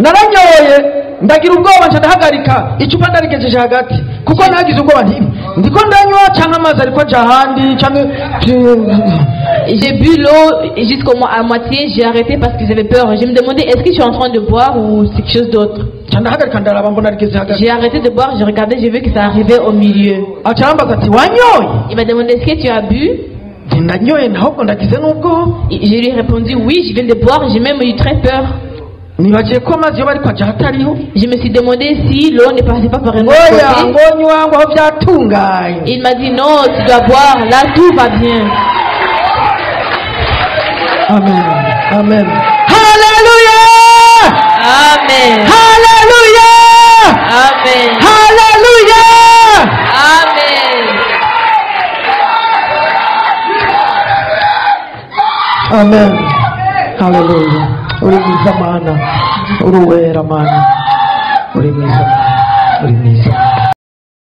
naranyoye ndagira ubwoba nca ndahagarika icupa ndarigejeje hagati kuko nagize ubwoba nti ndiko ndanywa cyangwa amazi ariko aja ahandi cyangwa j'ai bu l'eau jusqu'à moitié, j'ai arrêté parce que j'avais peur. Je me demandais est-ce que je suis en train de boire ou c'est quelque chose d'autre. J'ai arrêté de boire, j'ai regardé, j'ai vu que ça arrivait au milieu. Il m'a demandé est-ce que tu as bu. Je lui ai répondu oui, je viens de boire, j'ai même eu très peur. Je me suis demandé si l'eau ne passait pas par un autre côté. Il m'a dit non, tu dois boire, là tout va bien. Amen. Amen. Hallelujah. Amen. Hallelujah. Amen. Hallelujah. Amen. Amen. Hallelujah. Uri mwiza mana. Uruwera mana. Uri mwiza. Uri mwiza.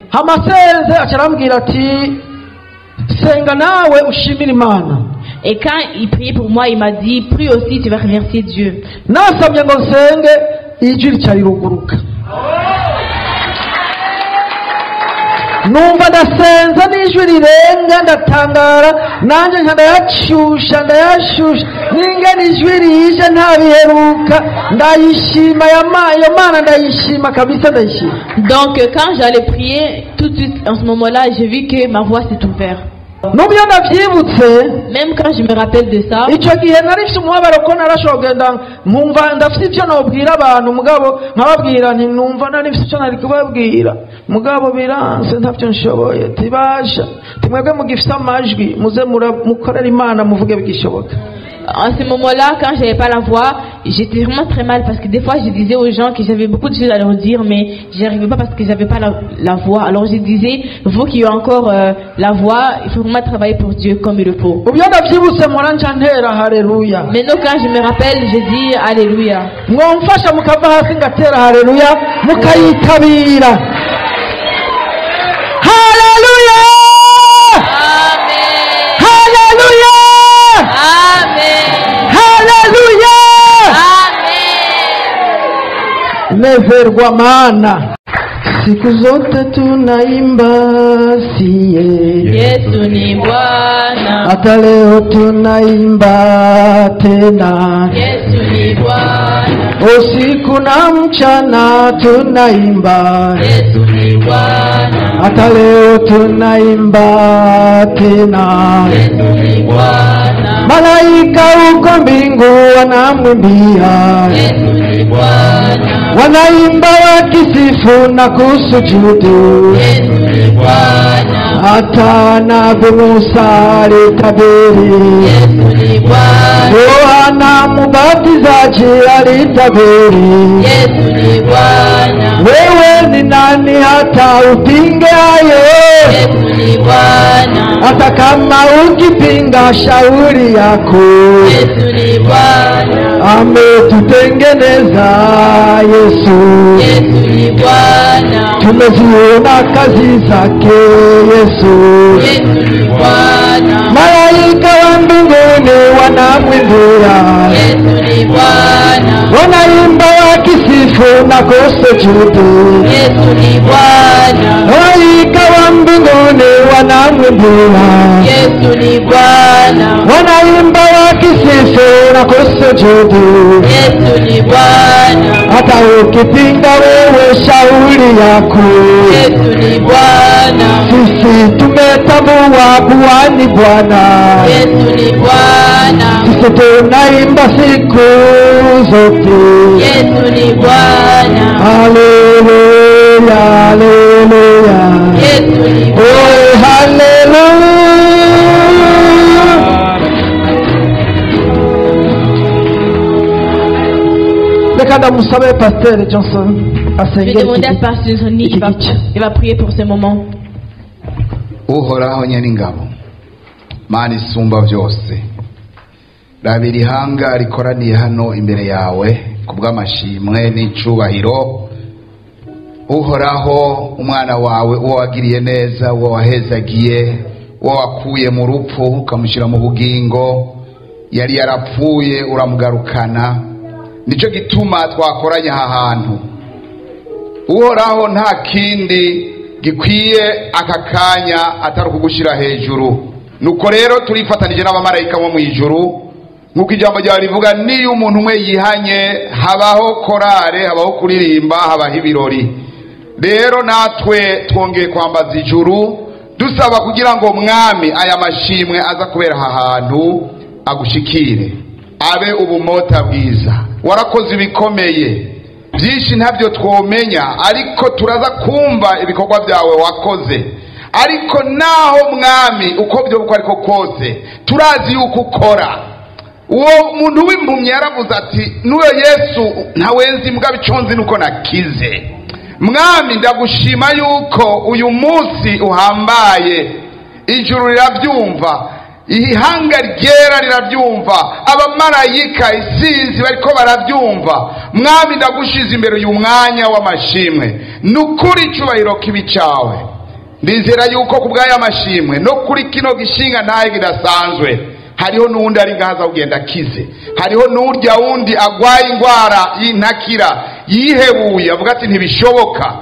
Hamasenze acarambwira ati senga nawe ushimira Imana. Et quand il priait pour moi, il m'a dit prie aussi, tu vas remercier Dieu. Nasabye ngo nsenge ijwi ricayiruguruka. Numva ndasenza n'ijwi rirenga ndatangara nanje ndayashusha ninge n'ijwi rije ntabiheruka ndayishima yo mana ndayishima kabisa ndayishima. Donc quand j'allais prier tout de suite en ce moment-là, j'ai vu que ma voix s'est ouverte. Même quand je me rappelle de ça, en ce moment-là, quand j'avais pas la voix, j'étais vraiment très mal parce que des fois je disais aux gens que j'avais beaucoup de choses à leur dire, mais j'y arrivais pas parce que j'avais pas la voix. Alors je disais, vous qui avez encore la voix, il faut vraiment travailler pour Dieu comme il le faut. Maintenant quand je me rappelle, je dis Alléluia. Neverwa mana siku zote tunaimba siye Yesu ni Bwana, hata leo tunaimba tena Yesu ni Bwana, usiku na mchana tunaimba Yesu ni Bwana, hata leo tunaimba tena Yesu ni Bwana, malaika uko mbingu wanamwimbia Yesu ni Bwana, wanaimba wakisifu na kusujudu Yesu ni Bwana, hata nabii Musa alitabiri Yesu ni Bwana, Yohana Mbatizaji alitabiri Yesu ni Bwana, wewe ni nani hata upinge hayo? Yesu ni Bwana, hata kama ukipinga shauri yako Yesu ni Bwana, ametutengeneza Yesu. Yesu ni Bwana, Tumeziona kazi zake Yesu. Yesu ni Bwana, Malaika wa mbinguni wanamwimbia Yesu ni Bwana, wanaimba wakisifu na kusujudu Yesu ni Bwana, malaika wa mbinguni wanamwimbia Yesu ni Bwana, wanaimba wakisifu na kusujudu Yesu ni Bwana, hata ukipinga wewe shauri yako Yesu ni Bwana, sisi tumetambua kuwa ni Bwana. Yesu ni Bwana, Sisi tunaimba siku zote Yesu ni Bwana, haleluya haleluya Yesu ni oh haleluya. Reka ndamusabe Pasteur Johnson Je asengere vais demander à Pasteur Johnny, il va prier pour ce moment. Uhoraho nyeningabo Mana isumba byose, rabiri hanga rikoraniye hano imbere yawe kubw'amashimwe n'icubahiro. Uhoraho umwana wawe uwo wagiriye neza, uwo wahezagiye, uwo wakuye mu rupfu ukamushyira mu bugingo, yari yarapfuye uramugarukana, nicyo gituma twakoranye aha hantu. Uhoraho nta kindi gikwiye aka kanya atari ukugushyira hejuru. Nuko rero turifatanije n'abamarayika bo mu ijuru, nk'uko ijambo ryawe rivuga, niyo umuntu umwe yihanye habaho korale, habaho kuririmba, habaho ibirori. Rero natwe twongeye kwambaza ijuru dusaba kugira ngo mwami aya mashimwe aza kubera aha hantu agushikire, abe ubumota bwiza. Warakoze ibikomeye byinshi ntabyo twomenya, ariko turaza kumva ibikorwa byawe wakoze. Ariko naho mwami uko byo uko ariko kose turazi yuko ukora. Uwo muntu w'impumyi yaravuze ati n'uyo Yesu ntawenzi mbwa biconzi nuko nakize. Mwami ndagushima yuko uyu munsi uhambaye, ijuru rirabyumva, ihanga ryera rirabyumva, abamarayika isinzi bariko barabyumva. Mwami ndagushize imbere uyu mwanya w'amashimwe, nukuri icubahiro kibi cawe. Ndizera yuko kubw'aya mashimwe no kuri kino gishinga ntaye kidasanzwe hariho n'uwundi ari ngahaza kugenda akize, hariho n'urya wundi agwaye indwara y'intakira yihebuye avuga ati ntibishoboka.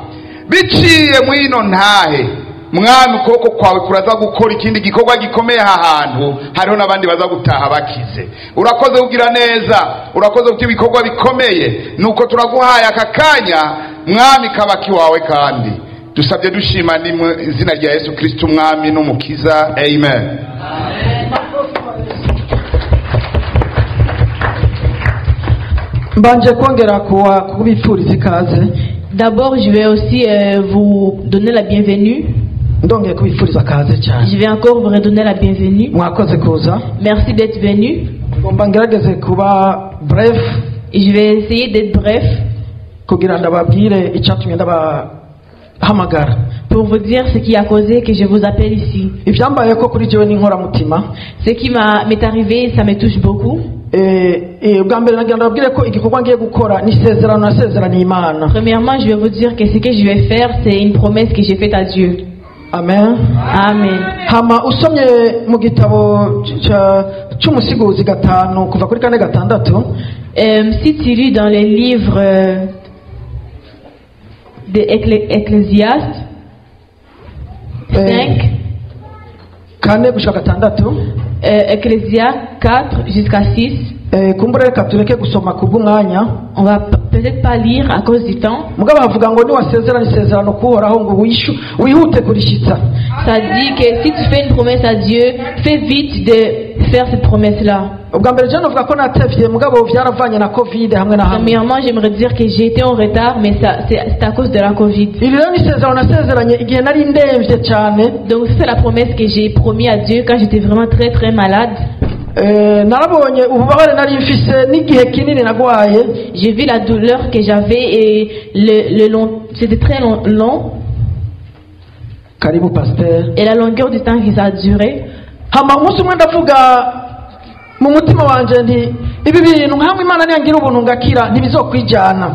Biciye mwino ntahe mwami ukuboko kwawe kuraza gukora ikindi gikorwa gikomeye aha hantu, hariho n'abandi baza gutaha bakize. Urakoze kugira neza, urakoze kugira ibikorwa bikomeye, nuko turaguhaye aka kanya mwami kabaki wawe, kandi dusabye dushima ni mu izina rya Yesu Kristo umwami n'umukiza, amen. Mbanje kongera kubifuriza ikaze. D'abord, je vais aussi vous donner la bienvenue. Ndongeye kubifuriza kaze cyane. Je vais encore vous redonner la bienvenue. Mwakoze kuza. Merci d'être venu. Ngomba ngerageze kuba bref. Je vais essayer d'être bref kugira ndababwire icyatumye ndabahamagara, pour vous dire ce qui a causé que je vous appelle ici. Ivyambaye ko kuri jewe n'inkora mutima. Ce qui m'est arrivé, ça me touche beaucoup. Ubwa mbere nagira ndababwire ko igikorwa ngiye gukora ni isezerano nasezeraniye Imana. Premièrement, je vais vous dire que ce que je vais faire, c'est une promesse que j'ai faite à Dieu. Amen. Amen. Hama usomye mu gitabo cy'umusiguzi 5 kuva kuri 4-6. Si tu lis dans les livres de Ecclésiaste 5, 4-6, Ecclésiaste 4 jusqu'à 6. Kumbure reka tureke gusoma kubw'umwanya. On va peut-être pas lire à cause du temps. Mugabo bavuga ngo ni wasezerana isezerano kuhoraho ngo wihute kurishitsa. Ça dit que si tu fais une promesse à Dieu, fais vite de faire cette promesse-là. Ubwa mbere je novuga ko natevye mugabo vyaravanye na Covid hamwe na hamwe. Premièrement, j'aimerais dire que j'ai été en retard, mais ça c'est à cause de la Covid. Iri rero ni isezerano nasezeranye igihe nari ndemvye cyane. Donc c'est la promesse que j'ai promis à Dieu quand j'étais vraiment très très malade. Narabonye ububabare nari mfise n'igihe kinini nagwaye. J'ai vu la douleur que j'avais et le long, c'était très long. Karibu pasteur. Et la longueur du temps que ça a duré. Hama umunsi umwe ndavuga mu mutima wanje nti ibi bintu nkamwe Imana niyangira ubuntu ngakira ntibizokwijana.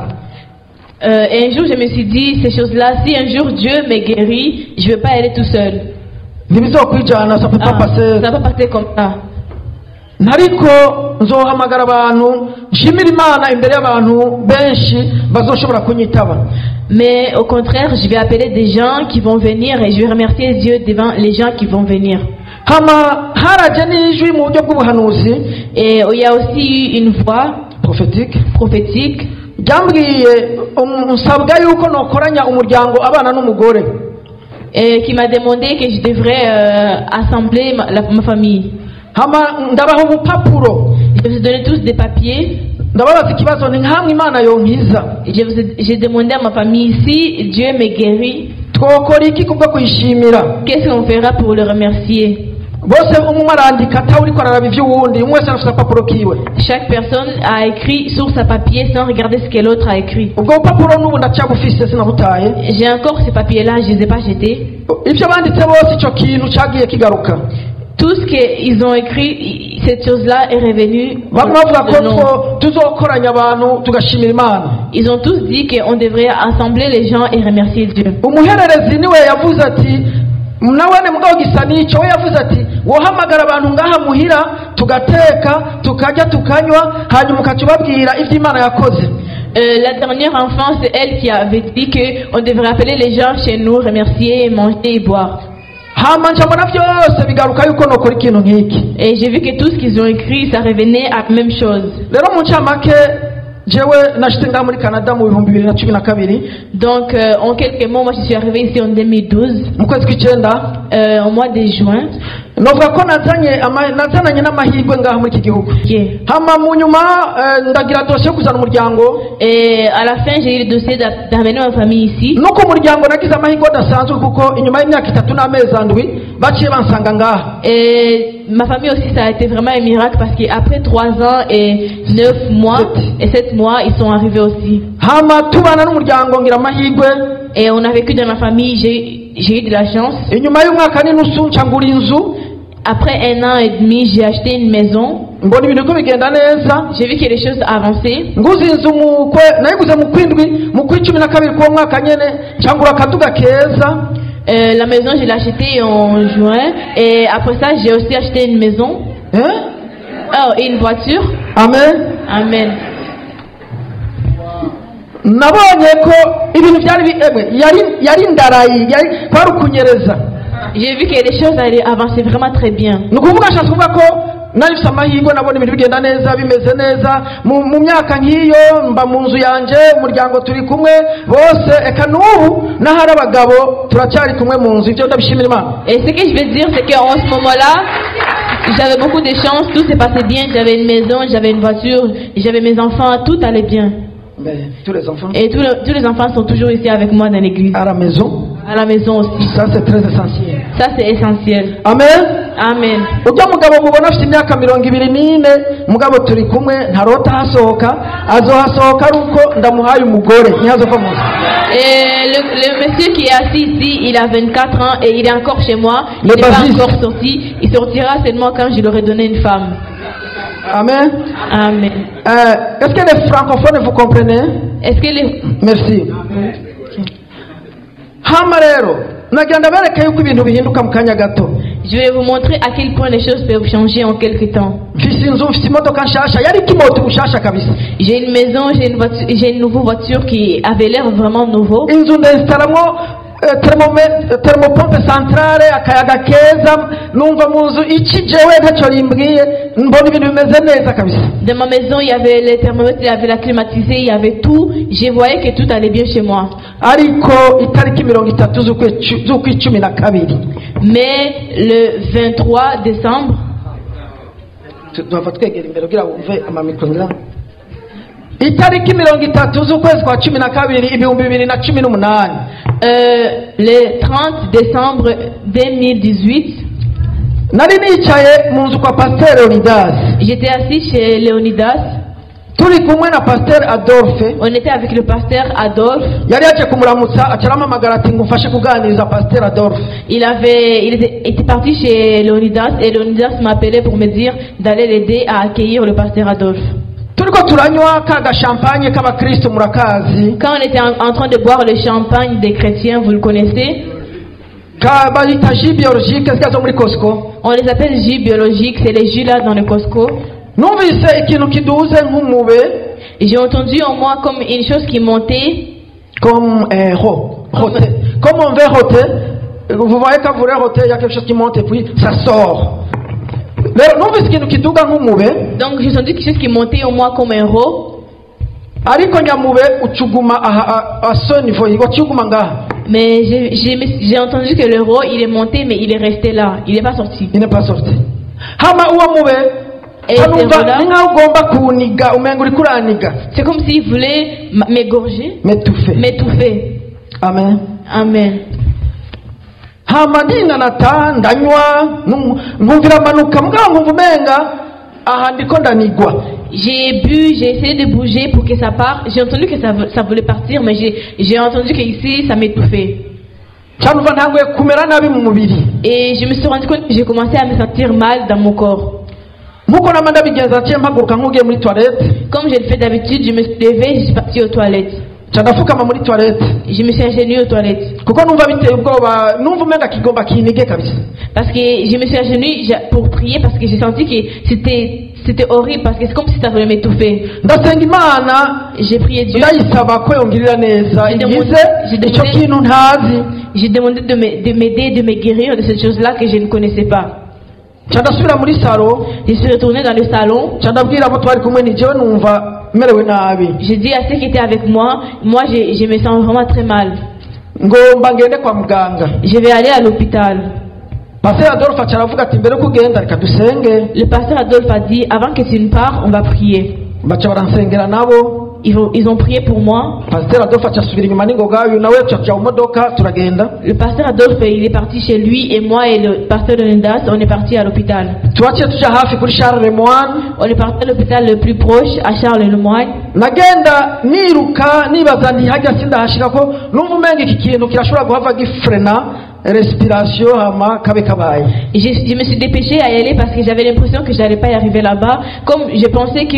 Et un jour je me suis dit ces choses-là, si un jour Dieu me guérit, je vais pas aller tout seul. Ntibizokwijana, ça peut pas passer. Ça peut passer comme ça. Nariko nzohamagara abantu nshimira Imana imbere y'abantu benshi bazoshobora kunyitaba. Mais au contraire, je vais appeler des gens qui vont venir et je vais remercier Dieu devant les gens qui vont venir. Hama haraje n'ijwi mu buryo bw'ubuhanuzi. Et il y a aussi une voix prophétique. Jambwiye unsabwa yuko nokoranya umuryango abana n'umugore. Et qui m'a demandé que je devrais assembler ma famille. Hama ndabaho ubupapuro. Je vous ai donné tous des papiers. Ndababaza ikibazo ni nkamwe Imana yonkiza. J'ai demandé à ma famille si Dieu me guérit. Twokora iki kubwo kwishimira? Qu'est-ce qu'on fera pour le remercier? Bose umwe arandika atawuri ko araraba ivy'uwundi, umwe wese afite papuro kiwe. Chaque personne a écrit sur sa papier sans regarder ce que l'autre a écrit. Ubwo bupapuro n'ubu ndacyabufise sinabutaye. J'ai encore ces papiers-là, je les ai pas jetés. Ivyo banditse bose ico kintu cagiye kigaruka. Tout ce qu'ils ont écrit, cette chose-là est revenue. Ils ont tous dit qu'on devrait assembler les gens et remercier Dieu. nawene mugabo gisa n'icyo we yavuze ati wohamagara abantu ngaha muhira tugateka tukarya tukanywa hanyuma ukatubabwira ibyo Imana yakoze. La dernière enfant, c'est elle qui avait dit qu'on devrait appeler les gens chez nous, remercier, manger et boire. Et j'ai vu que tout ce qu'ils ont écrit, ça revenait à la même chose. Donc, en quelques mots, moi je suis arrivé ici en 2012, au mois de juin. Et à la fin, j'ai eu le dossier d'amener ma famille ici. Et ma famille aussi, ça a été vraiment un miracle parce qu'après 3 ans et 9 mois et 7 mois, ils sont arrivés aussi. Et on a vécu dans la famille, j'ai eu de la chance. Après 1 an et demi, j'ai acheté une maison. J'ai vu que les choses avançaient. La maison, je l'ai achetée en juin. Et après ça, j'ai aussi acheté une maison. Oh, et une voiture. Amen. Amen. J'ai vu que les choses allaient avancer vraiment très bien. nahise amahirwe nabona ibintu bigenda neza bimeze neza mu myaka nk'iyo mba mu nzu yanjye umuryango turi kumwe bose eka n'ubu n'ahari abagabo turacyari kumwe mu nzu ibyo ndabishimira Imana. Et ce que je veux dire c'est qu'en ce moment-là j'avais beaucoup de chance, tout s'est passé bien, j'avais une maison, j'avais une voiture, j'avais mes enfants, tout allait bien. Mais tous les enfants. Et tous les enfants sont toujours ici avec moi dans l'église. À la maison. À la maison aussi. Ça c'est très essentiel. Ça c'est essentiel. Amen. Amen. Ujya mugabo mubona afite imyaka 24 mugabo turi kumwe ntarota hasohoka azohasohoka aruko ndamuhaye umugore ntihazova muzi. Et le monsieur qui est assis ici, il a 24 ans et il est encore chez moi. Il n'est pas encore sorti. Il sortira seulement quand je lui aurai donné une femme. Amen. Amen. Est-ce que les francophones vous comprenez? Est-ce que les... Merci. Hamarero, nagenda bereka yuko ibintu bihinduka mu kanya gato. Je vais vous montrer à quel point les choses peuvent changer en quelques temps. J'ai une maison, j'ai une nouvelle voiture qui avait l'air vraiment nouveau. Thermopompe centrale akayaga keza numva muzu iki jewe ntacyo rimbwiye mbona ibintu bimeze neza kabisa. Dans ma maison il y avait les thermomètres, il y avait la climatisée, il y avait tout. Je voyais que tout allait bien chez moi. Ariko itariki 30 z'ukwicumi na kabiri. Mais le 23 décembre tuva twegera imbere kugira wumve amamikro ngira. Itariki 30 z'ukwezi kwa 12 2018. Le 30 décembre 2018, j'étais assis chez Léonidas. On était avec le pasteur Adolphe. Il était parti chez Léonidas et Léonidas m'a appelé pour me dire d'aller l'aider à accueillir le pasteur Adolphe. Quand on était en train de boire le champagne des chrétiens, vous le connaissez? On les appelle jus biologiques, c'est les jus là dans le Costco. J'ai entendu en moi comme une chose qui montait. Comme on veut roter. Vous voyez quand vous voulez roter, il y a quelque chose qui monte et puis ça sort. Donc j'ai senti quelque chose qui montait en moi comme un rot. Mais j'ai entendu que le rot il est monté mais il est resté là, il n'est pas sorti. Il n'est pas sorti. C'est comme s'il voulait m'égorger, m'étouffer. Amen. Amen. J'ai bu, j'ai essayé de bouger pour que ça parte. J'ai entendu que ça voulait partir, mais j'ai entendu qu'ici ça m'étouffait. Et je me suis rendu compte que j'ai commencé à me sentir mal dans mon corps. Comme je le fais d'habitude, je me suis levé et je suis parti aux toilettes. ndafukama muri toilette. Je me suis agenouillée aux toilettes. Kuko numva biteye ubwoba, numva umenga kigomba kinige kabisa. Parce que je me suis agenouillée pour prier parce que j'ai senti que c'était horrible parce que c'est comme si ça voulait m'étouffer. Ndasenga Imana, j'ai prié Dieu. Ndayisaba ko yongirira neza igize icyo kintu ntazi. J'ai demandé de m'aider, de me guérir de cette chose-là que je ne connaissais pas. Ndasubira muri salo. Je suis retournée dans le salon. Ndabwira abo twari kumwe ni jewe numva merewe nabi. J'ai dit à ceux qui étaient avec moi, je me sens vraiment très mal. Ngomba ngende kwa muganga. Je vais aller à l'hôpital. Pasteur Adolphe aravuga ati mbere kugenda reka dusenge. Le pasteur Adolphe a dit avant que tu ne pars, on va prier. Bacha baransengera nabo. Ils ont prié pour moi. Pasteur Adolphe asubira inyuma n'ingoga uyu nawe cyaje mu modoka turagenda. Le pasteur Adolphe il est parti chez lui et moi et le pasteur de Lendas on est parti à l'hôpital. Tuache tuja hafi kuri Charles Lemoine. On est parti à l'hôpital le plus proche à Charles Lemoine. Nagenda niruka nibaza ndi hajya sindahashika ko numva umenga iki kintu kirashobora guhava gifrena respiration hama kabe kabaye. Je me suis dépêché à y aller parce que j'avais l'impression que j'allais pas y arriver là-bas, comme je pensais que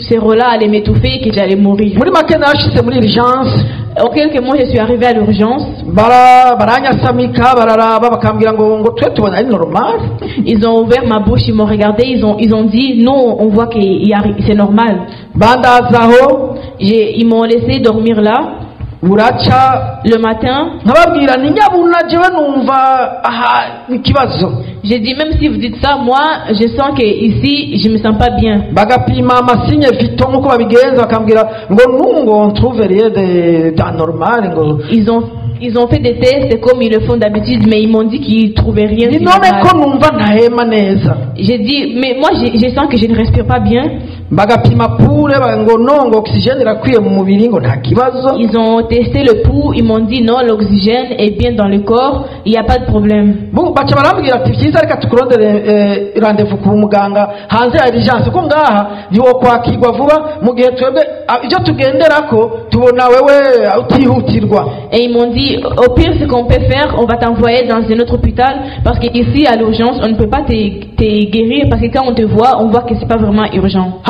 ces rôles-là allaient m'étouffer et que j'allais mourir. Muri make nashitse muri urgence. En quelques mois je suis arrivé à l'urgence. Baranyasamika bararaba bakambwira ngo twe tubona ari normal. Ils ont ouvert ma bouche, ils m'ont regardé, ils ont dit non, on voit que c'est normal. Bandazaho ils m'ont laissé dormir là. Buracha le matin. Nkababwira ni nyabuna jewe numva aha ikibazo. J'ai dit même si vous dites ça, moi je sens que ici je me sens pas bien. Bagapima amasinye vito nkuko babigenza bakambwira ngo nungo on trouve rien d'anormal ngo. Ils ont fait des tests comme ils le font d'habitude, mais ils m'ont dit qu'ils trouvaient rien. J'ai dit, mais moi je sens que je ne respire pas bien. Ils ont testé le pouls, ils m'ont dit non, l'oxygène est bien dans le corps, il n'y a pas de problème. Et ils m'ont dit, au pire ce qu'on peut faire, on va t'envoyer dans un autre hôpital parce qu'ici à l'urgence on ne peut pas te guérir parce que quand on te voit, on voit que c'est pas vraiment urgent.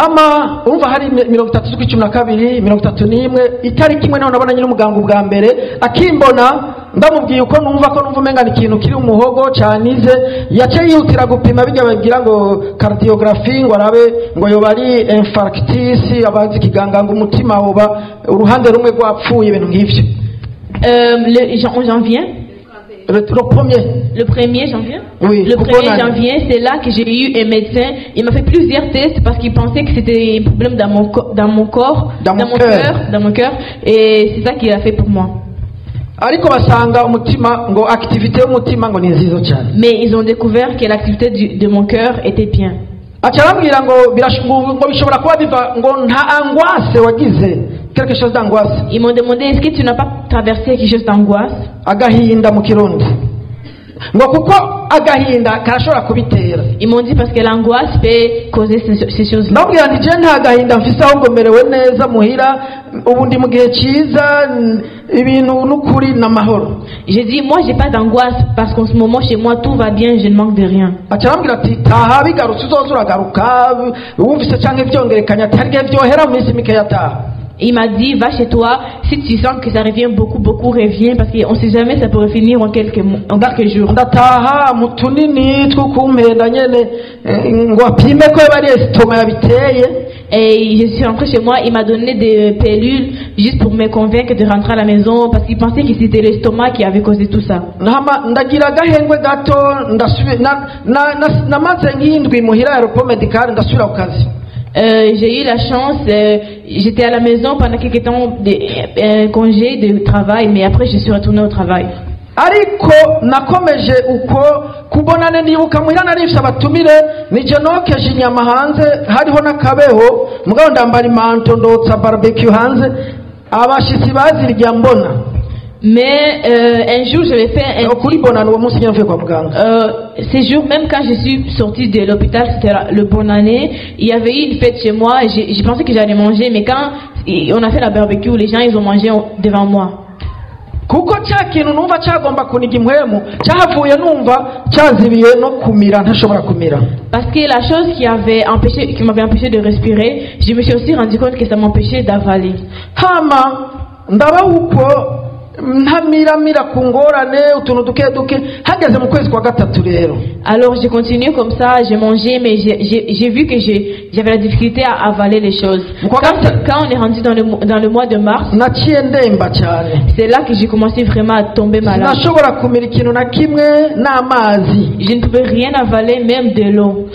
ndamubwiye uko numva umenga ikintu kiri umuhogo cyanize yace yihutira gupima bijya bagira ngo cardiography ngo arabe ngo yoba ari infarctus abazi kiganga ngo umutima woba uruhande rumwe rwapfuye ibintu nk'ivyo. En janvier. Le 1er janvier. Oui. Le 1er janvier, c'est là que j'ai eu un médecin. Il m'a fait plusieurs tests parce qu'il pensait que c'était un problème dans mon cœur, dans mon cœur, et c'est ça qu'il a fait pour moi. Mais ils ont découvert que l'activité de mon cœur était bien. Ils m'ont demandé est-ce que tu n'as pas traversé quelque chose d'angoisse. Ils m'ont dit parce que l'angoisse peut causer ces choses-là. J'ai dit moi j'ai pas d'angoisse parce qu'en ce moment chez moi tout va bien, je ne manque de rien. Il m'a dit va chez toi, si tu sens que ça revient beaucoup reviens parce qu'on ne sait jamais ça pourrait finir en quelques jours. Et je suis rentré chez moi, il m'a donné des pilules juste pour me convaincre de rentrer à la maison parce qu'il pensait que c'était l'estomac qui avait causé tout ça. J'ai eu la chance, j'étais à la maison pendant quelques temps de congé de travail, mais après je suis retournée au travail. Ariko nakomeje uko kubonane nibuka muhira narifise abatumire nije nokeje inyama hanze hariho nakabeho mugabo ndambara imanto ndotsa barbecue hanze abashitsi bazirya mbona. Mais un jour je vais faire ce jour même quand je suis sortie de l'hôpital, c'était le bon année, il y avait eu une fête chez moi et je pensais que j'allais manger, mais quand on a fait la barbecue, les gens ils ont mangé devant moi. Parce que la chose qui m'avait empêché de respirer, je me suis aussi rendu compte que ça m'empêchait d'avaler. ndabaho uko ntamiramira ku ngorane utuntu duke duke hageze mu kwezi kwa gatatu rero. Alors j'ai continué comme ça, j'ai mangé, mais j'ai vu que j'avais la difficulté à avaler les choses. Quand on est rendu dans le mois de mars, c'est là que j'ai commencé vraiment à tomber malade. Je ne pouvais rien avaler, même de l'eau.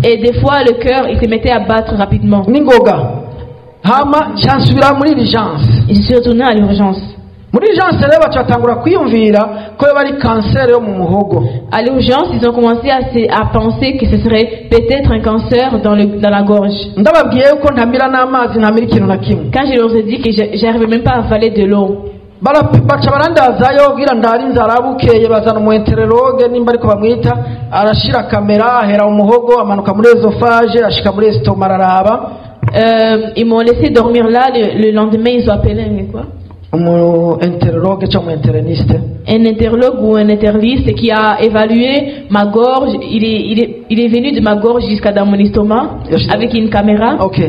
Et des fois le cœur il se mettait à battre rapidement. Je suis retourné à l'urgence. À l'urgence, ils ont commencé à penser que ce serait peut-être un cancer dans la gorge. Quand je leur ai dit que j'arrivais même pas à avaler de l'eau, ils m'ont laissé dormir là. Le lendemain, ils ont appelé quoi? Un interlogue ou un interliste qui a évalué ma gorge. Il est venu de ma gorge jusqu'à dans mon estomac avec une caméra. Ok.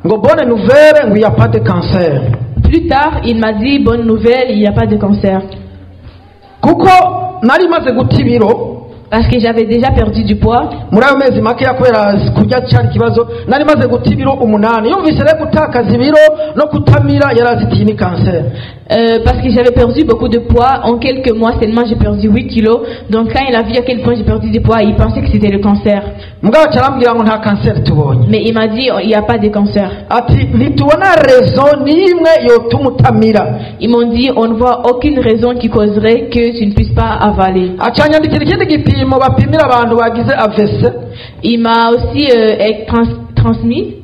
Bonne nouvelle, il n'y a pas de cancer. Plus tard, il m'a dit bonne nouvelle, il n'y a pas de cancer. Parce que j'avais déjà perdu du poids. Parce que j'avais perdu beaucoup de poids. En quelques mois seulement, j'ai perdu 8 kilos. Donc quand il a vu à quel point j'ai perdu du poids, il pensait que c'était le cancer. Mais il m'a dit, il n'y a pas de cancer. Ils m'ont dit, on ne voit aucune raison qui causerait que tu ne puisses pas avaler. Il m'a aussi transcrit.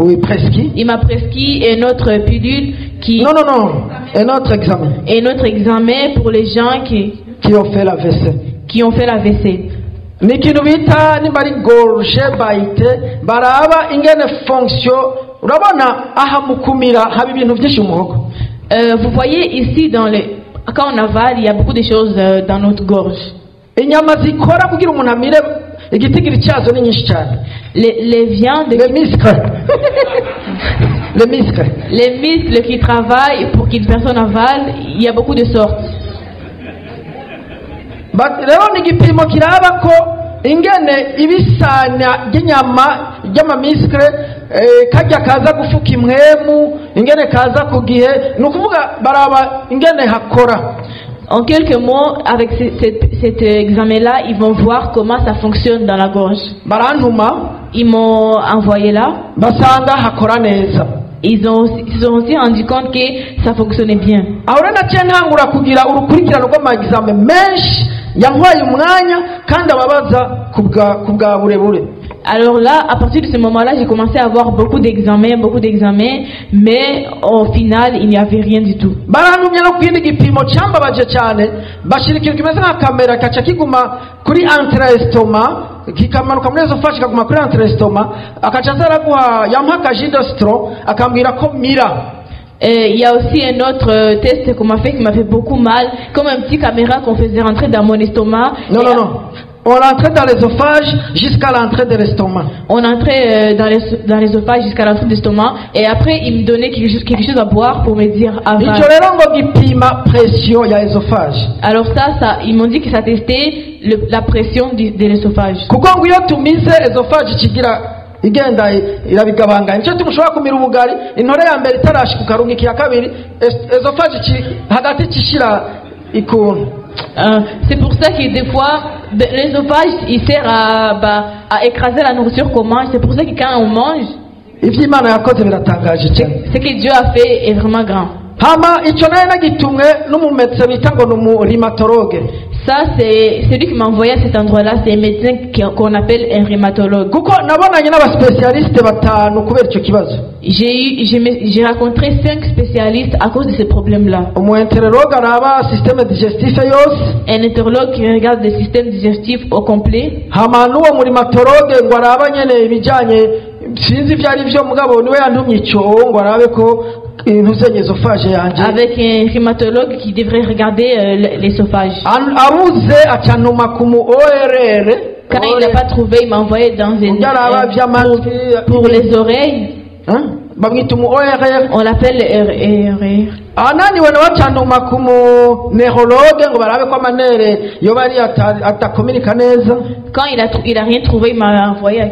Oui, prescrit. Il m'a prescrit une autre pilule qui. Non, un autre examen. Un autre examen pour les gens qui ont fait l'AVC. Qui ont fait l'AVC. Vous voyez ici quand on avale, il y a beaucoup de choses dans notre gorge. Les viandes, les muscles. Les muscles qui travaillent pour qu'une personne avale, il y a beaucoup de sortes. kajya kaza gufuka imwemu ingene kaza ku gihe nukuvuga baraba ingene hakora. En quelques mots, avec cet examen-là, ils vont voir comment ça fonctionne dans la gorge. Ils m'ont envoyé là. Ils se sont aussi rendu compte que ça fonctionnait bien. Alors là, à partir de ce moment-là, j'ai commencé à avoir beaucoup d'examens, mais au final, il n'y avait rien du tout. Il y a aussi un autre test qu'on m'a fait qui m'a fait beaucoup mal, comme un petit caméra qu'on faisait rentrer dans mon estomac. Non. On entrait dans l'ésophage jusqu'à l'entrée de l'estomac. On entrait dans l'ésophage jusqu'à l'entrée de l'estomac et après il me donnait quelque chose à boire pour me dire avale. Alors ça, ils m'ont dit que ça testait la pression de l'ésophage. igenda irabigabanganya nicyo tumushobora kumira ubugari intore ya mbere itarashika ukarungika ya kabiri esophage hagati kishira ikuntu. C'est pour ça que des fois l'ésophage il sert à écraser la nourriture qu'on mange. C'est pour ça que quand on mange, ce que Dieu a fait est vraiment grand. Ça c'est lui qui m'a envoyé à cet endroit-là, c'est un médecin qu'on appelle un rhumatologue. J'ai rencontré 5 spécialistes à cause de ce problème-là. Un interlogue qui regarde le système digestif au complet. Avec un rhumatologue qui devrait regarder l'ésophage. Quand il n'a pas trouvé, il m'a envoyé dans une pour les oreilles. On l'appelle le ananiwe nabacanduma ku neurologue ngo barabe ko amanere yo bari atakomunika neza. Quand il a rien trouvé, il m'a envoyé à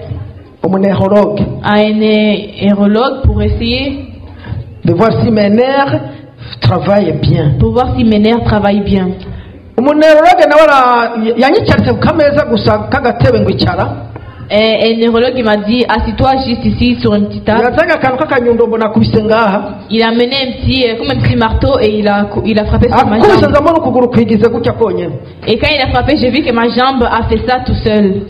un neurologue pour essayer de voir si mes nerfs travaillent bien. Pour voir si mes nerfs travaillent bien. Neurologue nawe yanyicaritse ku kameza gusa kagatebe ngo icara. Et le neurologue m'a dit, assis-toi juste ici sur une petite table. Il a mené comme un petit marteau et il a frappé sur ma jambe. Et quand il a frappé, j'ai vu que ma jambe a fait ça tout seul.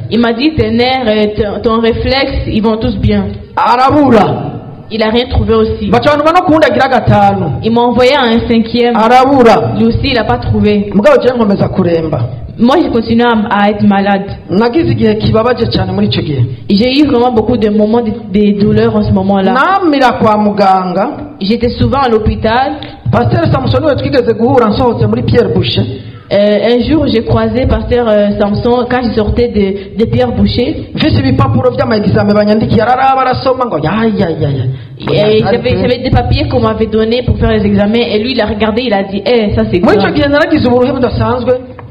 Il m'a dit, tes nerfs, ton réflexe, ils vont tous bien. Il n'a rien trouvé aussi. Il m'a envoyé à un 5e. Lui aussi, il n'a pas trouvé. Moi, j'ai continué à être malade. J'ai eu vraiment beaucoup de moments de douleur en ce moment-là. J'étais souvent à l'hôpital. Un jour, j'ai croisé Pasteur Samson quand je sortais de Pierre Boucher. Et j'avais des papiers qu'on m'avait donnés pour faire les examens. Et lui, il a regardé, il a dit, ça c'est grave.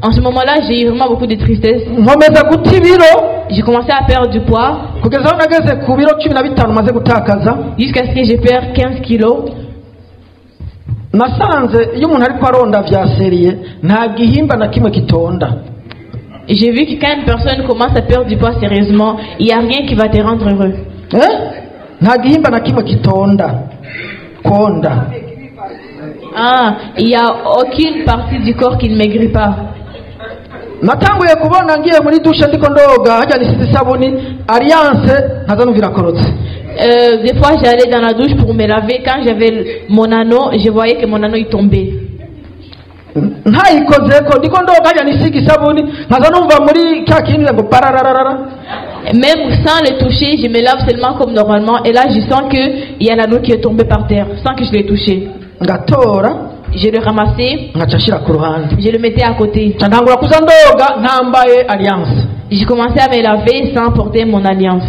En ce moment-là, j'ai eu vraiment beaucoup de tristesse. J'ai commencé à perdre du poids. Jusqu'à ce que j'ai perdu 15 kilos. J'ai vu que quand une personne commence à perdre du poids sérieusement, il n'y a rien qui va te rendre heureux. Il n'y a aucune partie du corps qui ne maigrit pas. Des fois j'allais dans la douche pour me laver. Quand j'avais mon anneau, je voyais que mon anneau il tombait. Même sans le toucher, je me lave seulement comme normalement. Et là je sens qu'il y a l'anneau qui est tombé par terre sans que je l'ai touché. Je le ramassais, je le mettais à côté. J'ai commencé à me laver sans porter mon alliance.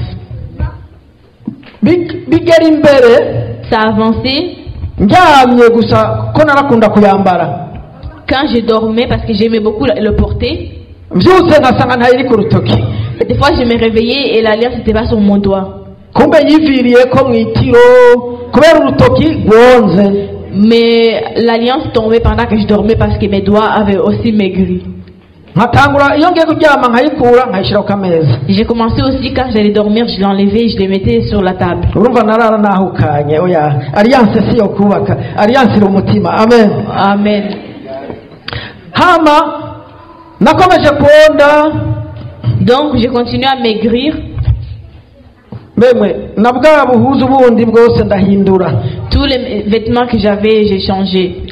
Ça a avancé. Quand je dormais, parce que j'aimais beaucoup le porter, des fois je me réveillais et l'alliance n'était pas sur mon doigt. Mais l'alliance tombait pendant que je dormais parce que mes doigts avaient aussi maigri. J'ai commencé aussi quand j'allais dormir, je l'enlevais et je les mettais sur la table. Amen. Donc j'ai continué à maigrir. Tous les vêtements que j'avais, j'ai changé.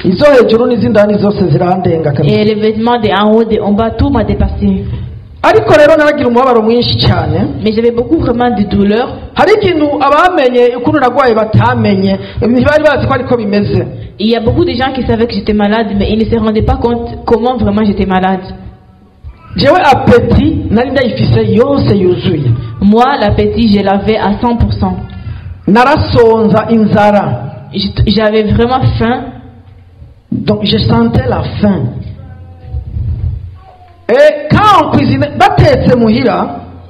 Et les vêtements de en haut, de en bas, tout m'a dépassé. Mais j'avais beaucoup vraiment de douleur. Il y a beaucoup de gens qui savaient que j'étais malade, mais ils ne se rendaient pas compte comment vraiment j'étais malade. Moi, l'appétit, je l'avais à 100%. J'avais vraiment faim. Donc je sentais la faim. Et quand on cuisinait,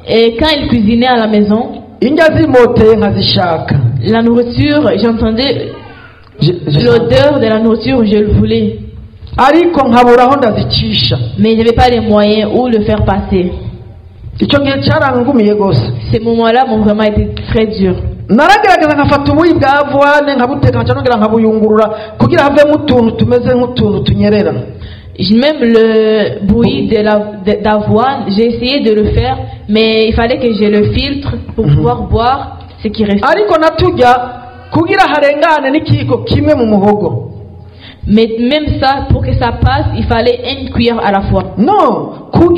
et quand il cuisinait à la maison, la nourriture, j'entendais l'odeur de la nourriture, je le voulais. Mais je n'avais pas les moyens où le faire passer. Ces moments-là m'ont vraiment été très durs. Même le bouilli d'avoine, j'ai essayé de le faire, mais il fallait que je le filtre pour pouvoir boire ce qui restait. Mais même ça, pour que ça passe, il fallait une cuillère à la fois. Non, pour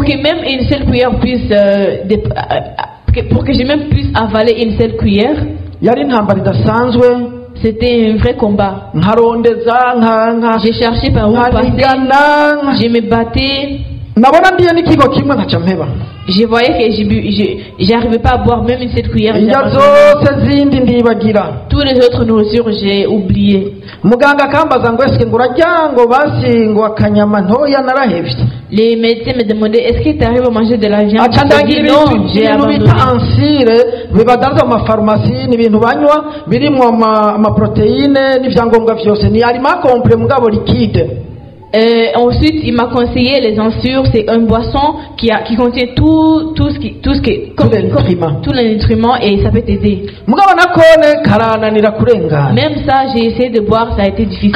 que même une seule cuillère puisse, pour que je même puisse avaler une seule cuillère. C'était un vrai combat. J'ai cherché par où passer. Je me battais. Je voyais que je n'arrivais pas à boire même une cette cuillère. Tous les autres nourritures, j'ai oublié. Les médecins me demandaient est-ce que tu arrives à manger de la viande? J'ai dit non, j'ai abandonné. Ensuite, il m'a conseillé les ansures. C'est une boisson qui contient tous les nutriments et ça peut t'aider. Même ça, j'ai essayé de boire, ça a été difficile.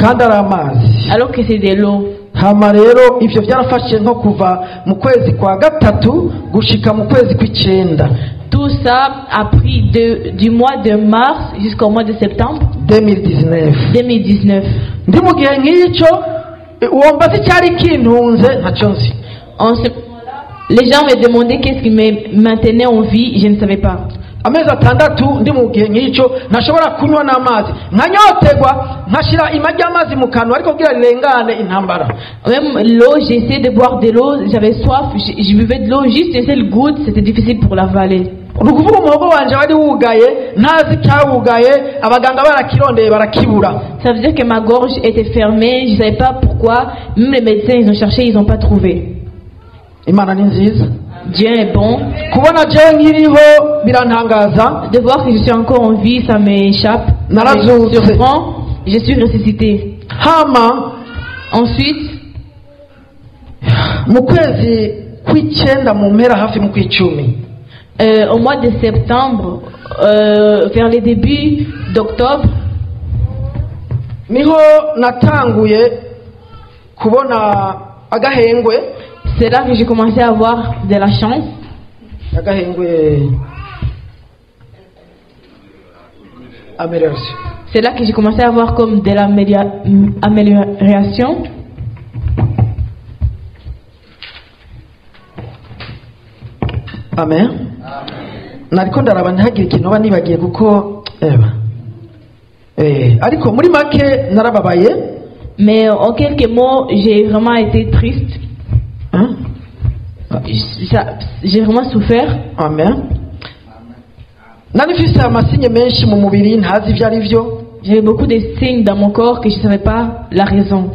Alors que c'est de l'eau. Hama rero ivyo byarafashe nko kuva mu kwezi kwa gatatu gushika mu kwezi kw'icenda. Tout ça a pris du mois de mars jusqu'au mois de septembre 2019. Ndi mu gihe nk'icyo uwomba cyari kintunze ntacyo nzi. Les gens me demandaient qu'est-ce qui me maintenait en vie, je ne savais pas. Amezi atandatu ndi mu gihe nk'icyo ntashobora kunywa n'amazi nkanyotegwa nkashira imajya amazi mu kanwa ariko kugira rirengane intambara. Même l'eau, j'ai essayé de boire de l'eau, j'avais soif, je buvais de l'eau juste une seule goutte, c'était difficile pour l'avaler. Ukuvuga umuhogo wanje wari wugaye ntazi cyawugaye abaganga barakirondeye barakibura. Ça veut dire que ma gorge était fermée, je ne savais pas pourquoi, même les médecins ils ont cherché, ils n'ont pas trouvé. Imana ni nziza. Dieu est bon. De voir que je suis encore en vie, ça m'échappe. Me surprend, je suis ressuscité. Ensuite, au mois de septembre, vers les débuts d'octobre, c'est là que j'ai commencé à avoir de la chance. C'est là que j'ai commencé à avoir comme de l'amélioration. Amen. Nariko ndaraba ntihagire ikintu oba nibagiye kuko ariko muri make narababaye. Mais en quelques mots, j'ai vraiment été triste. J'ai vraiment souffert. Amen. J'avais beaucoup de signes dans mon corps que je ne savais pas la raison.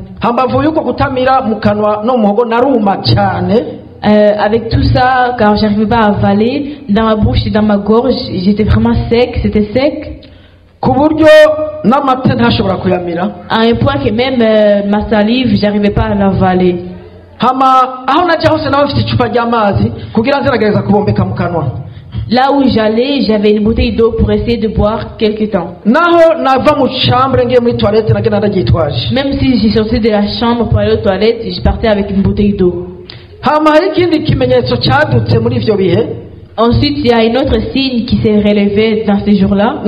Avec tout ça, car je n'arrivais pas à avaler, dans ma bouche et dans ma gorge, j'étais vraiment sec, c'était sec. À un point que même ma salive, je n'arrivais pas à l'avaler. Là où j'allais, j'avais une bouteille d'eau pour essayer de boire quelque temps. Même si j'ai sorti de la chambre pour aller aux toilettes, je partais avec une bouteille d'eau. Ensuite, il y a un autre signe qui s'est relevé dans ces jours-là.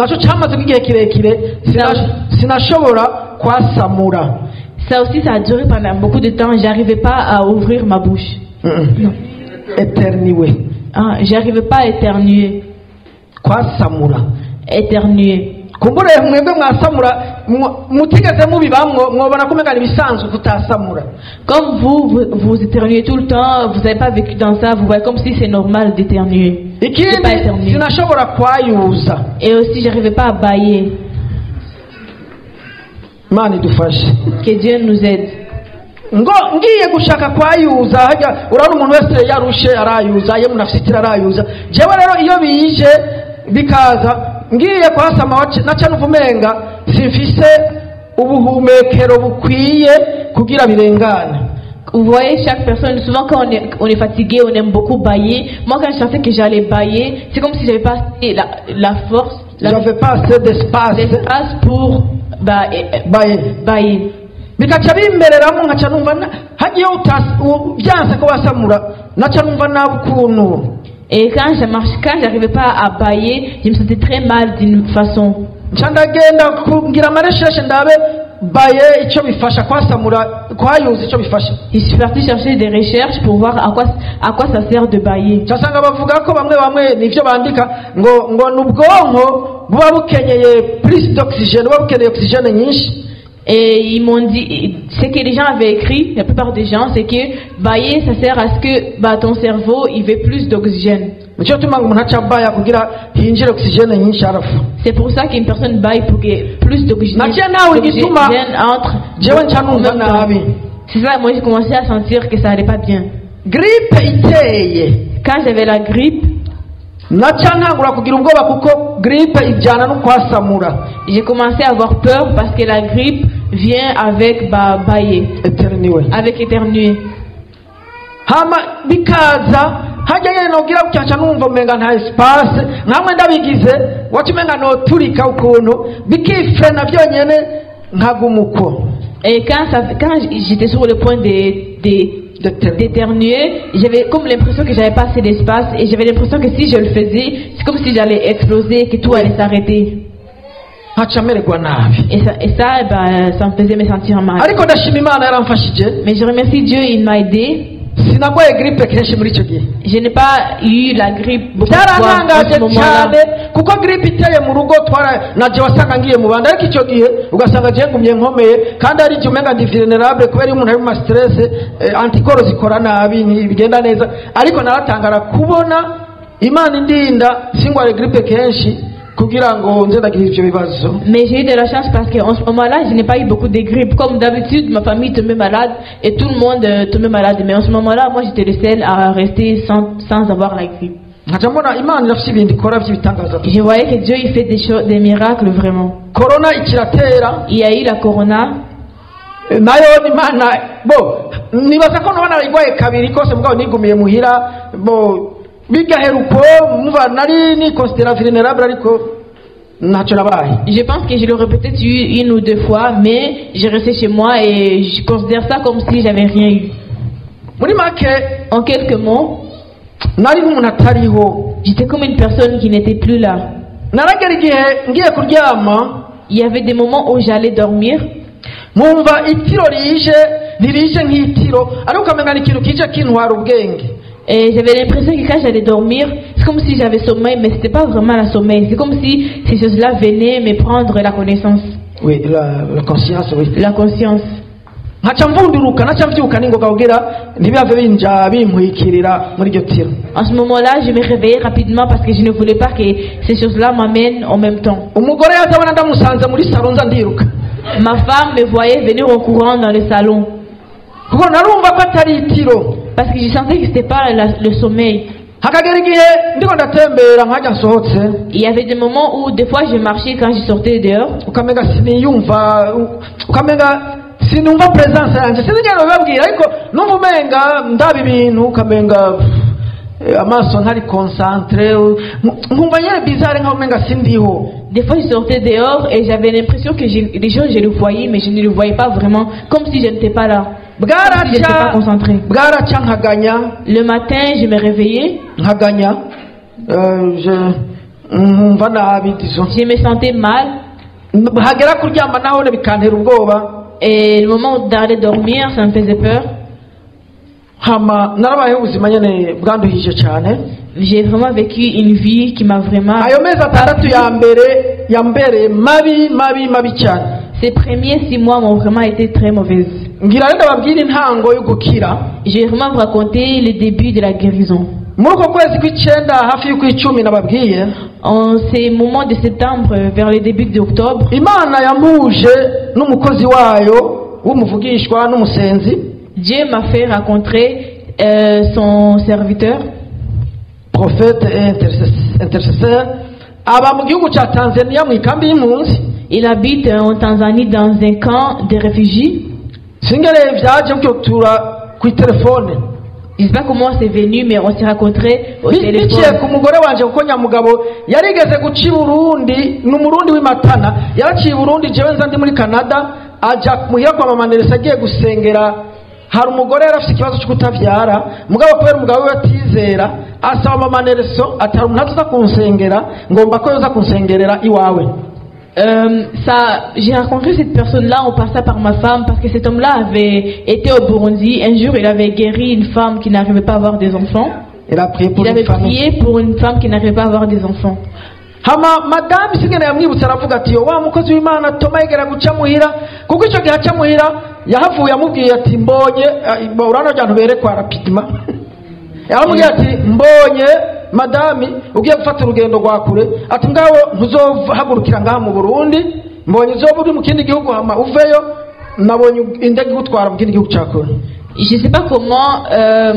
Ça aussi, ça a duré pendant beaucoup de temps. J'arrivais pas à ouvrir ma bouche. Non. J'arrivais pas à éternuer. Éternuer. Comme vous éternuez tout le temps, vous n'avez pas vécu dans ça, vous voyez comme si c'est normal d'éternuer. Et aussi, j'arrivais pas à bailler. Que Dieu nous aide. Ngiye gushaka kwayuza hajya urabona umuntu wese yarushe arayuza ye munafite arayuza jewe rero iyo bije bikaza ngiye kwasama naca nuvumenga simfise ubuhumekero bukwiye kugira birengane. Vous voyez, chaque personne, souvent quand on est fatigué, on aime beaucoup bailler. Moi, quand je sentais que j'allais bailler, c'est comme si j'avais pas assez la force. J'avais pas assez d'espace pour bailler. Bikaca bimbereramo nkaca numva hagiye byanse ko wasamura naca numva nabukuntu. Et quand j'arrivais pas à bailler, je me sentais très mal d'une façon. Ndagenda kugira amarecherche ndabe baye icyo bifasha kwasamura kwayuza icyo bifasha. Je suis parti chercher des recherches pour voir à quoi ça sert de bailler. Cyasanga bavuga ko bamwe nivyo bandika ngo nubwonko buba bukenyeye plus d'oxygène, buba bukeneye oxygène nyinshi. Et ils m'ont dit, ce que les gens avaient écrit, la plupart des gens, c'est que bailler, ça sert à ce que bah, ton cerveau, il veut plus d'oxygène. C'est pour ça qu'une personne baille pour que plus d'oxygène entre. C'est ça, moi j'ai commencé à sentir que ça allait pas bien. Quand j'avais la grippe, j'ai commencé à avoir peur parce que la grippe vient avec bailler, avec éternuer. hajya nyene nogira kucyaca numva umenga nta espace nkamwe ndabigize wakimenga noturika ukuntu bikifrena byonyene nkagumuko. Et quand j'étais sur le point d'éternuer, j'avais comme l'impression que j'avais pas assez d'espace et j'avais l'impression que si je le faisais, c'est comme si j'allais exploser, que tout allait s'arrêter. Et ça, ça me faisait me sentir mal. Mais je remercie Dieu, il m'a aidé. Je n'ai pas eu la grippe beaucoup de fois à ce moment-là. Kuko grippe iteye mu rugo naje wasanga ngiye mu banda ariko icyo gihe ugasanga je ngumye nkomeye kandi ari cyo menga ndi vulnerable kubera umuntu ari mu stress antikoro zikora nabi bigenda neza ariko naratangara kubona Imana indinda singware grippe kenshi. Mais j'ai eu de la chance parce qu'en ce moment-là, je n'ai pas eu beaucoup de grippe. Comme d'habitude, ma famille tombait malade et tout le monde tombait malade. Mais en ce moment-là, moi, j'étais le seul à rester sans avoir la grippe. Je voyais que Dieu il fait des miracles vraiment. Il y a eu la corona. Je pense que je l'aurais peut-être eu une ou deux fois, mais j'ai resté chez moi et je considère ça comme si j'avais rien eu. En quelques mots, j'étais comme une personne qui n'était plus là. Il y avait des moments où j'allais dormir. Et j'avais l'impression que quand j'allais dormir, c'est comme si j'avais sommeil, mais c'était pas vraiment la sommeil. C'est comme si ces choses-là venaient me prendre la connaissance. Oui, la conscience, oui. La conscience. En ce moment-là, je me réveillais rapidement parce que je ne voulais pas que ces choses-là m'amènent en même temps. Ma femme me voyait venir en courant dans le salon. Parce que je sentais que ce n'était pas le sommeil. Il y avait des moments où des fois je marchais quand je sortais dehors. Des fois je sortais dehors et j'avais l'impression que les gens je les voyais mais je ne les voyais pas vraiment, comme si je n'étais pas là. Je n'étais pas concentré. Le matin, je me réveillais. Je me sentais mal. Et le moment d'aller dormir, ça me faisait peur. J'ai vraiment vécu une vie qui m'a vraiment... Ces premiers 6 mois m'ont vraiment été très mauvaises. Je vais vraiment vous raconter le début de la guérison. En ces moments de septembre, vers le début d'octobre, Dieu m'a fait rencontrer son serviteur, prophète et intercesseur. Il habite en Tanzanie dans un camp de réfugiés. Je ne sais pas comment c'est venu, mais on s'est rencontrés au téléphone. hari umugore yari afite ikibazo cyo kutabyara mugabo kubera umugabo we atizera asaba amamanereso atari umuntu aza kunsengera ngomba ko yoza kunsengerera iwawe. J'ai rencontré cette personne-là en passant par ma femme parce que cet homme-là avait été au Burundi. Un jour, il avait guéri une femme qui n'arrivait pas à avoir des enfants. Il avait prié pour une femme qui n'arrivait pas à avoir des enfants. hama madame sigene yamwibutsa aravuga ati yo wa mukozi w'Imana Toma yegera guca muhira kuko ico gihe aca muhira yahavuye amubwiye ati mbonye urano abantu berekwa rapidement yaramubwiye ati mbonye madame ugiye gufata urugendo rwa kure ati ngaho ntuzohagurukira ngaha mu Burundi mbonye uzoba uri mu kindi gihugu hama uveyo nabonye indege gutwara mu kindi gihugu cya kure. Je ne sais pas comment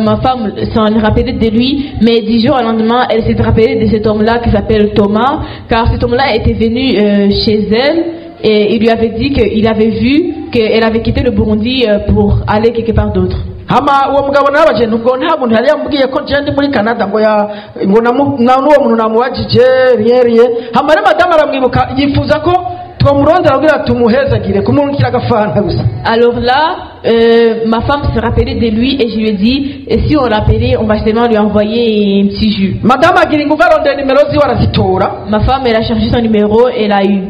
ma femme s'en rappelait de lui, mais 10 jours au lendemain, elle s'est rappelée de cet homme-là qui s'appelle Thomas, car cet homme-là était venu chez elle et il lui avait dit qu'il avait vu qu'elle avait quitté le Burundi pour aller quelque part d'autre. Hama uwo mugabo nabaje nubwo nta muntu yari yambwiye ko je ndi muri Canada ngo n'uwo muntu namubajije riye hama re madame aramwibuka yifuza ko twamurondera kugira tumuhezagire kumurukira agafanta gusa. Alors là ma femme se rappelait de lui et je lui ai dit et si on l'appelait on va seulement lui envoyer un petit jus. Madame agira inguva arondera nimero ziwe arazitora. Ma femme elle a cherché son numéro et l'a eu.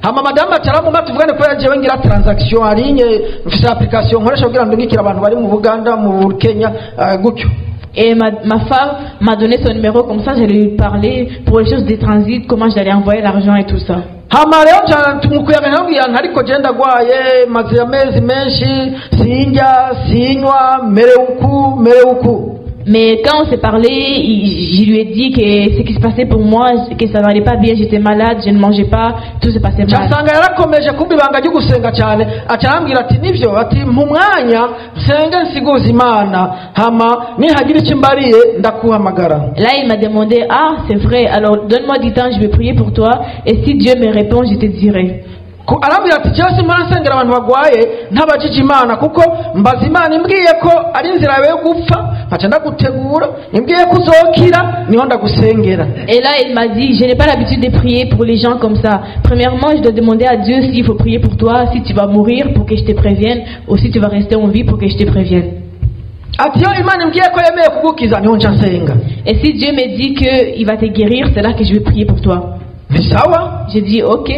Hama madame ataramuma tuvugane ko yaje ngira transaction arinye mfise application nkoresha kugira ndungikira abantu bari mu Buganda mu Kenya gutyo. Et ma femme m'a donné son numéro comme ça je lui parlais pour les choses de transit comment j'allais envoyer l'argent et tout ça. Hama rero tumukuyaga ntabwiye ariko genda gwaye maze amezi menshi sinjya sinywa mereuku. Mais quand on s'est parlé, je lui ai dit que ce qui se passait pour moi, que ça n'allait pas bien, j'étais malade, je ne mangeais pas, tout se passait mal. Cyasanga yarakomeje kumba ibanga ryo gusenga cyane, acarambwira ati nivyo, ati mu mwanya nsenge nsiguza Imana, hama nihagira icyo mbariye ndakuhamagara. Là il m'a demandé, ah c'est vrai, alors donne-moi du temps, je vais prier pour toi, et si Dieu me répond, je te dirai. Arambwira ati cyose Imana nsengera abantu bagwaye ntabajije Imana kuko mbaza Imana imbwiye ko ari inzira yawe yo gupfa nkaca ndagutegura imbwiye ko uzokira niho ndagusengera. Et là il m'a dit je n'ai pas l'habitude de prier pour les gens comme ça. Premièrement je dois demander à Dieu s'il faut prier pour toi, si tu vas mourir pour que je te prévienne ou si tu vas rester en vie pour que je te prévienne. Ati yo Imana imbwiye ko yemeye kugukiza niho nca nsenga. Et si Dieu me dit que il va te guérir, c'est là que je vais prier pour toi. J'ai dit ok.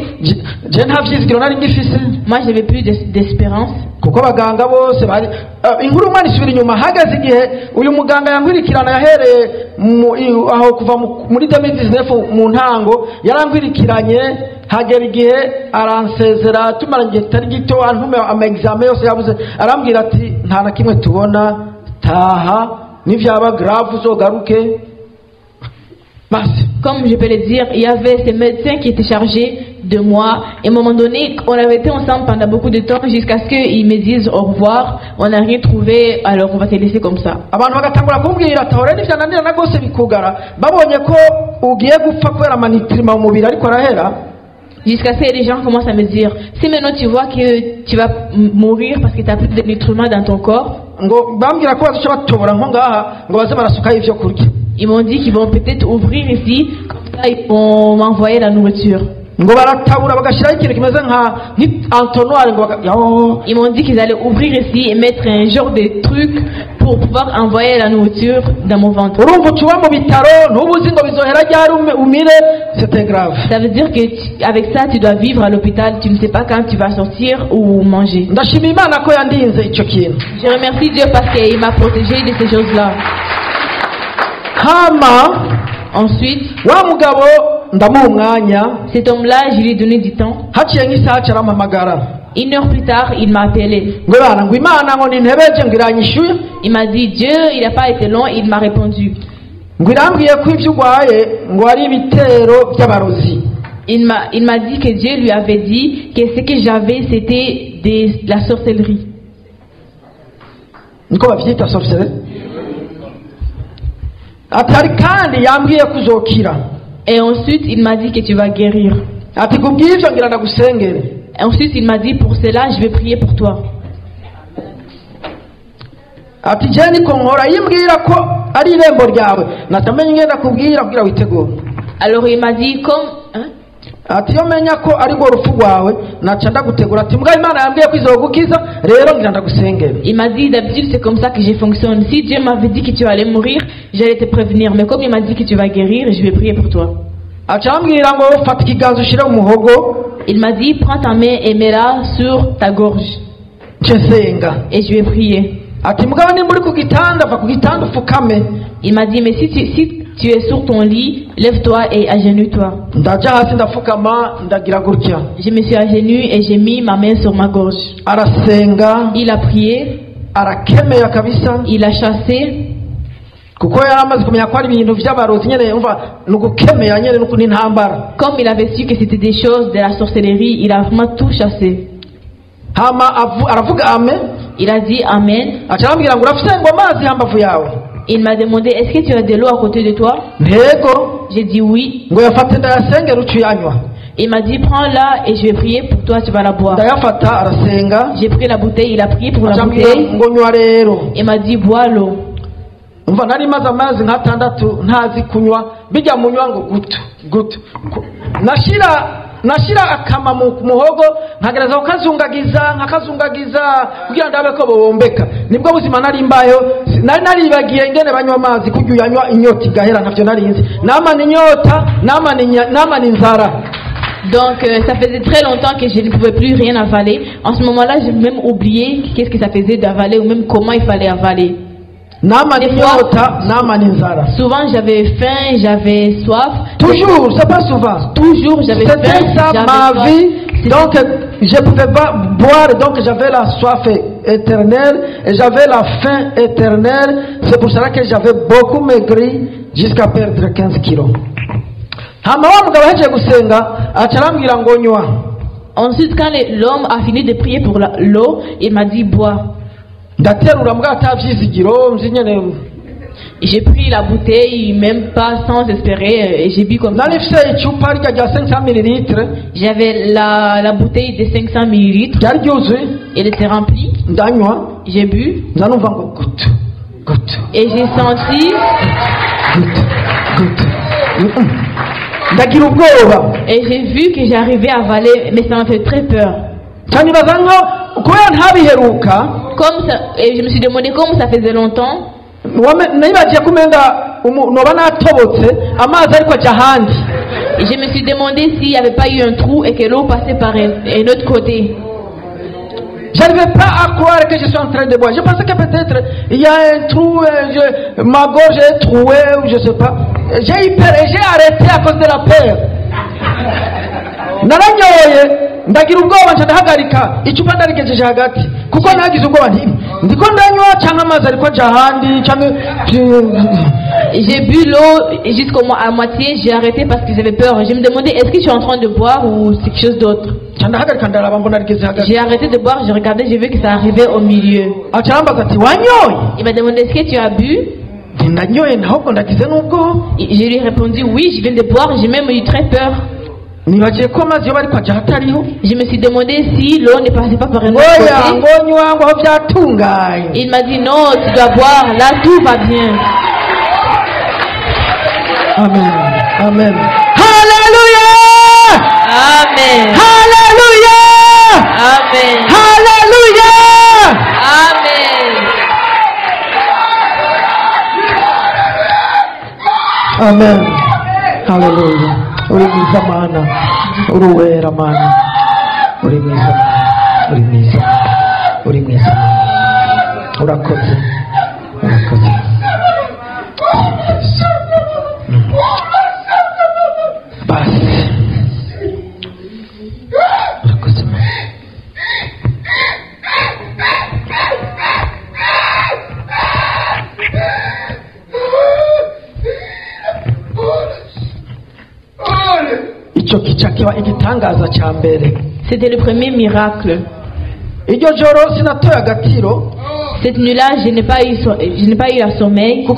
Moi j'avais plus d'espérance. Kuko abaganga bose bari inkuru umwana isubira inyuma hagaze igihe uyu muganga yangwirikirana yahereye aho kuva muri 2019 mu ntango yarangwirikiranye hagera igihe aransezera tumara igihe kitari gito antume ama-examen yose yabuze arambwira ati nta na kimwe tubona taha nivyaba grave uzogaruke. Comme je peux le dire, il y avait ces médecins qui étaient chargés de moi. Et à un moment donné, on avait été ensemble pendant beaucoup de temps jusqu'à ce qu'ils me disent au revoir. On n'a rien trouvé, alors on va te laisser comme ça. Jusqu'à ce que les gens commencent à me dire, si maintenant tu vois que tu vas mourir parce que tu n'as plus de nutriments dans ton corps, ils m'ont dit qu'ils vont peut-être ouvrir ici, comme ça ils vont m'envoyer la nourriture. Ils m'ont dit qu'ils allaient ouvrir ici et mettre un genre de truc pour pouvoir envoyer la nourriture dans mon ventre. C'était grave. Ça veut dire qu'avec ça tu dois vivre à l'hôpital, tu ne sais pas quand tu vas sortir ou manger. Je remercie Dieu parce qu'il m'a protégé de ces choses-là. Ensuite, cet homme-là, je lui ai donné du temps. 1 heure plus tard, il m'a appelé. Il m'a dit, Dieu, il n'a pas été long, il m'a répondu. Il m'a dit que Dieu lui avait dit que ce que j'avais, c'était de la sorcellerie. Et ensuite il m'a dit que tu vas guérir. Et ensuite il m'a dit pour cela je vais prier pour toi. Alors il m'a dit comme il m'a dit d'habitude c'est comme ça que je fonctionne. Si Dieu m'avait dit que tu allais mourir, j'allais te prévenir. Mais comme il m'a dit que tu vas guérir, je vais prier pour toi. Il m'a dit prends ta main et mets-la sur ta gorge. Et je vais prier. Il m'a dit mais si tu es sur ton lit, lève-toi et agenouille-toi. Je me suis agenouillé et j'ai mis ma main sur ma gorge. Il a prié, il a chassé. Comme il avait su que c'était des choses de la sorcellerie, il a vraiment tout chassé. Il a dit Amen. Il m'a demandé, est-ce que tu as de l'eau à côté de toi? J'ai dit oui. Il m'a dit, prends-la et je vais prier pour toi, tu vas la boire. J'ai pris la bouteille, il a prié pour la bouteille. Il m'a dit, bois l'eau. nashira akama mu muhogo nkagereza ukazungagiza kugira ndabe ko bobombeka. Nibwo buzima nari mbayo, nari naribagiye ingene banywa amazi kujya uyanywa inyota igahera, ntavyo narinzi. Namana inyota, namana inzara. Donc ça faisait très longtemps que je ne pouvais plus rien avaler. En ce moment-là, j'ai même oublié qu'est-ce que ça faisait d'avaler ou même comment il fallait avaler. Souvent j'avais faim, j'avais soif. Toujours, c'est pas souvent. Toujours j'avais faim. C'était ça ma vie. Donc je pouvais pas boire, donc j'avais la soif éternelle et j'avais la faim éternelle. C'est pour cela que j'avais beaucoup maigri jusqu'à perdre 15 kilos. Ensuite, quand l'homme a fini de prier pour l'eau, il m'a dit bois. J'ai pris la bouteille, même pas sans espérer, et j'ai bu comme ça. J'avais la bouteille de 500 millilitres. Elle était remplie. J'ai bu. Et j'ai senti. Et j'ai vu que j'arrivais à avaler, mais ça m'a fait très peur. Comme ça, et je me suis demandé comment ça faisait longtemps. Je me suis demandé s'il n'y avait pas eu un trou et que l'eau passait par un autre côté. Je n'arrivais pas à croire que je suis en train de boire. Je pensais que peut-être il y a un trou, ma gorge est trouée ou je ne sais pas. J'ai eu peur et j'ai arrêté à cause de la peur. Ndagira ubwoba ndahagarika icupa ndarigejeje hagati kuko nagize ubwoba ndiko ndanywa cyangwa amazi ariko aja handi cyangwa. J'ai bu l'eau jusqu'à moitié, j'ai arrêté parce que j'avais peur. Je me demandais est-ce que je suis en train de boire ou c'est quelque chose d'autre. J'ai arrêté de boire, j'ai regardé, j'ai vu que ça arrivait au milieu. Il m'a demandé est-ce que tu as bu? Je lui ai répondu oui, je viens de boire, j'ai même eu très peur. Je me suis demandé si l'eau ne passait pas par un autre côté. Il m'a dit non, tu dois boire, là tout va bien. Amen. Amen. Alléluia. Amen. Alléluia. Amen. Alléluia. Amen. Amen. Alléluia. Uri mwiza mana, uri uwera mana, uri mwiza, uri mwiza, uri mwiza mana, urakoze, urakoze. Basi, urakoze mana. C'était le premier miracle. Cette nuit-là, je n'ai pas eu un sommeil. Parce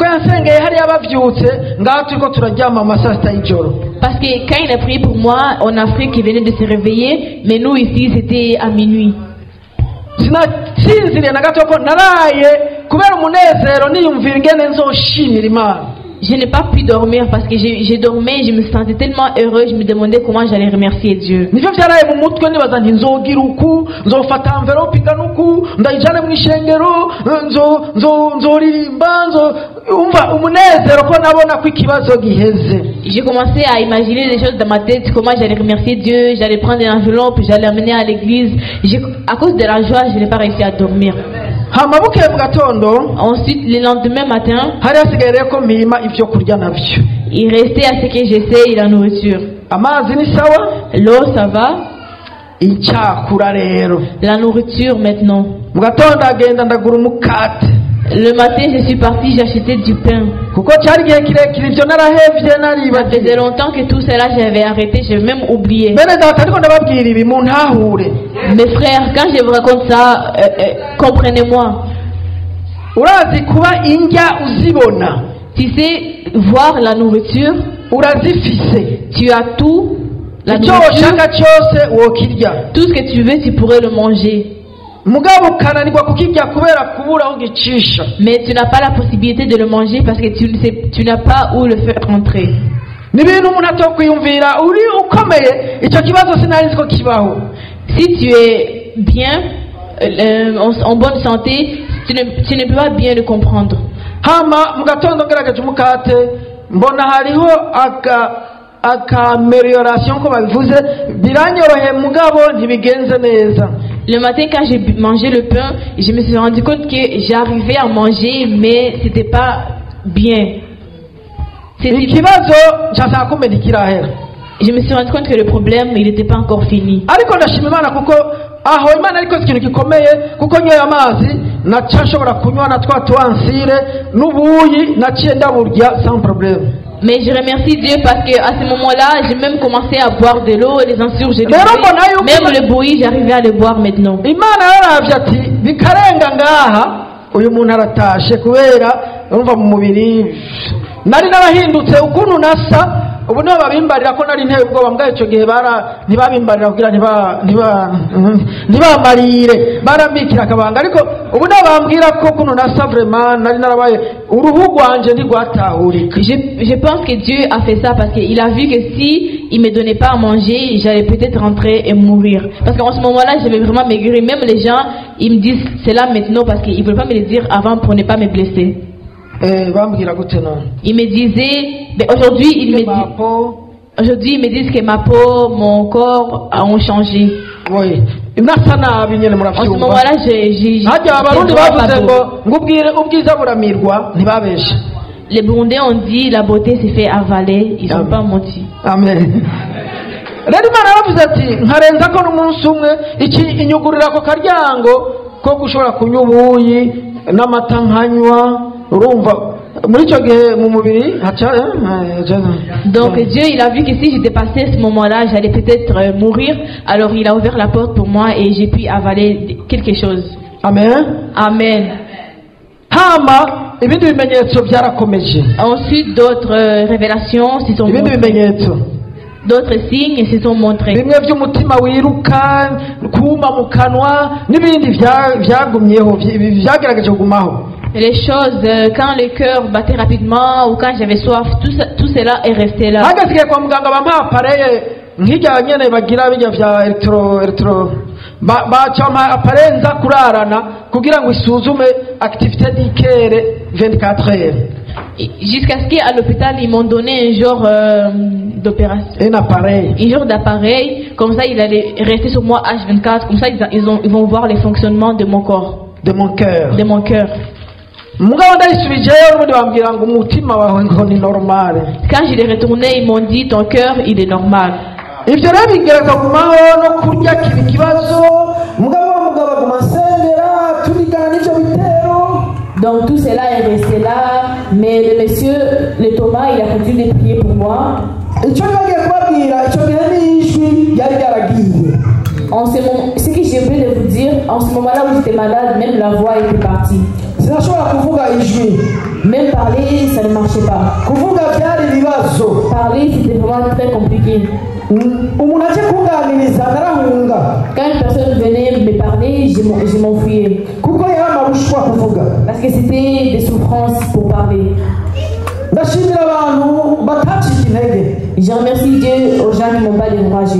que quand il a prié pour moi, en Afrique, il venait de se réveiller, mais nous ici, c'était à minuit. Je n'ai pas pu dormir parce que j'ai dormi, je me sentais tellement heureux, je me demandais comment j'allais remercier Dieu. J'ai commencé à imaginer des choses dans ma tête, comment j'allais remercier Dieu, j'allais prendre une enveloppe, j'allais l'amener à l'église. À cause de la joie, je n'ai pas réussi à dormir. hama bukeye mu gatondo Ensuite, le lendemain matin, hari hasigaye rero ko mpima ibyo kurya nabyo. il restait à ce que j'essaye la nourriture. Amazi ni sawa, L'eau, ça va. icyakura rero La nourriture maintenant. mu gatondo agenda ndagura umukate Le matin, je suis partie, j'ai acheté du pain. kuko cyari igihe kirekire ibyo narahevye Ça naribagiwe. faisait longtemps que tout cela, j'avais arrêté, j'ai même oublié. bene data ariko ndababwira ibi muntahure. Mes frères, quand je vous raconte ça, comprenez-moi. urazi kuba indya uzibona, Tu sais, voir la nourriture, urazifise, tu as tout. La icyo nourriture, ushaka cyose wokirya, tout ce que tu veux, tu pourrais le manger. mugabo ukananirwa kukirya kubera kubura aho gicisha. Mais tu n'as pas la possibilité de le manger parce que tu n'as pas où le faire rentrer. ni ibintu umuntu atokwiyumvira. uri ukomeye, icyo kibazo sinari ko kibaho. Si tu es bien, en bonne santé, tu ne peux pas bien le comprendre. hama mu gatondo ngaragaje umukate mbona hariho amelioration ko babivuze, biranyoroheye mugabo ntibigenze neza. Le matin, quand j'ai mangé le pain, je me suis rendu compte que j'arrivais à manger, mais c'était pas bien. ikibazo nshaka kumenya ikirahera. Je me suis rendu compte que le problème, il n'était pas encore fini. ariko ndashima Imana kuko aho Imana ariko ikintu gikomeye, kuko nyoye amazi naca nshobora kunywa na twa tuwansire n'ubuyi naciye ndaburya sans problème. Mais je remercie Dieu parce que à ce moment-là, j'ai même commencé à boire de l'eau, les insurges, même le bouilli, j'arrivais à le boire maintenant. Imana yaravye ati bikarenga ngaha uyu muntu aratashe kubera urumva mu mubiri nari narahindutse ukuntu nasa. ubu niho babimbarira ko nari nteye ubwoba mbwa icyo gihe ntibabimbarira kugira ntibamarire, barambikira akabanga. ariko ubu niho bambwira ko ukuntu nasa vraiment nari narabaye uruhu rwanje ntigwatahurika. Je pense que Dieu a fait ça parce qu'il a vu que si il me donnait pas à manger, j'allais peut-être rentrer et mourir. Parce qu'en ce moment-là, j'avais vraiment maigri. Même les gens, ils me disent c'est là maintenant parce qu'ils ne veulent pas me le dire avant pour ne pas me blesser. Il me disait, aujourd'hui ils me disent que ma peau, mon corps ont changé. Oui. En ce moment-là, les Burundais ont dit la beauté s'est fait avaler, ils n'ont pas menti. Amen. rero Imana yaravuze ati nkarenza ko n'umunsi umwe inyugurira ako karyango ko gushobora kunywa ubuyi n'amata nkanywa. urumva muri icyo gihe mu mubiri donc Dieu il a vu que si j'étais passé à ce moment-là j'allais peut-être mourir, alors il a ouvert la porte pour moi et j'ai pu avaler quelque chose. Amen. Amen. hama ibindi bimenyetso byarakomeje. Ensuite d'autres révélations se sont ibindi bimenyetso, d'autres signes se sont montrés. bimwe by'umutima wiruka, kuma mu kanwa n'ibindi byagumyeho byagerageje kugumaho. Les choses, quand le cœur battait rapidement ou quand j'avais soif, tout cela est resté là. hagasigaye kwa muganga bampa apareye nk'ijya nyene bagira bijya vya electro bacampa apareye nza kurarana kugira ngo isuzume activité d'ikere 24 heures. Jusqu'à ce qu'à l'hôpital ils m'ont donné un genre d'opération, un appareil, un genre d'appareil, comme ça il allait rester sur moi H24, comme ça ils vont voir les fonctionnements de mon corps, de mon cœur, de mon cœur. mugabo ndayisubijeyo n'ubundi bambwira ngo umutima wawe ngo ni normal. Quand je l'ai retourné, ils m'ont dit ton cœur il est normal. Ivyo rero bigereza kumaho no kurya kibi kibazo mugabo agumasendera turigana n'ivyo bitero. Donc tout cela est resté là, mais le monsieur, le Thomas, il a continué de prier pour moi. Icyo ngiye kubabwira icyo gihe n'ijwi yari yaragiye. En ce moment, ce que j'ai voulu vous dire, en ce moment-là où j'étais malade, même la voix était partie. Même parler, ça ne marchait pas. Parler, c'était vraiment très compliqué. Quand une personne venait me parler, je m'enfuyais. Parce que c'était des souffrances pour parler. Je remercie Dieu aux gens qui n'ont pas découragé.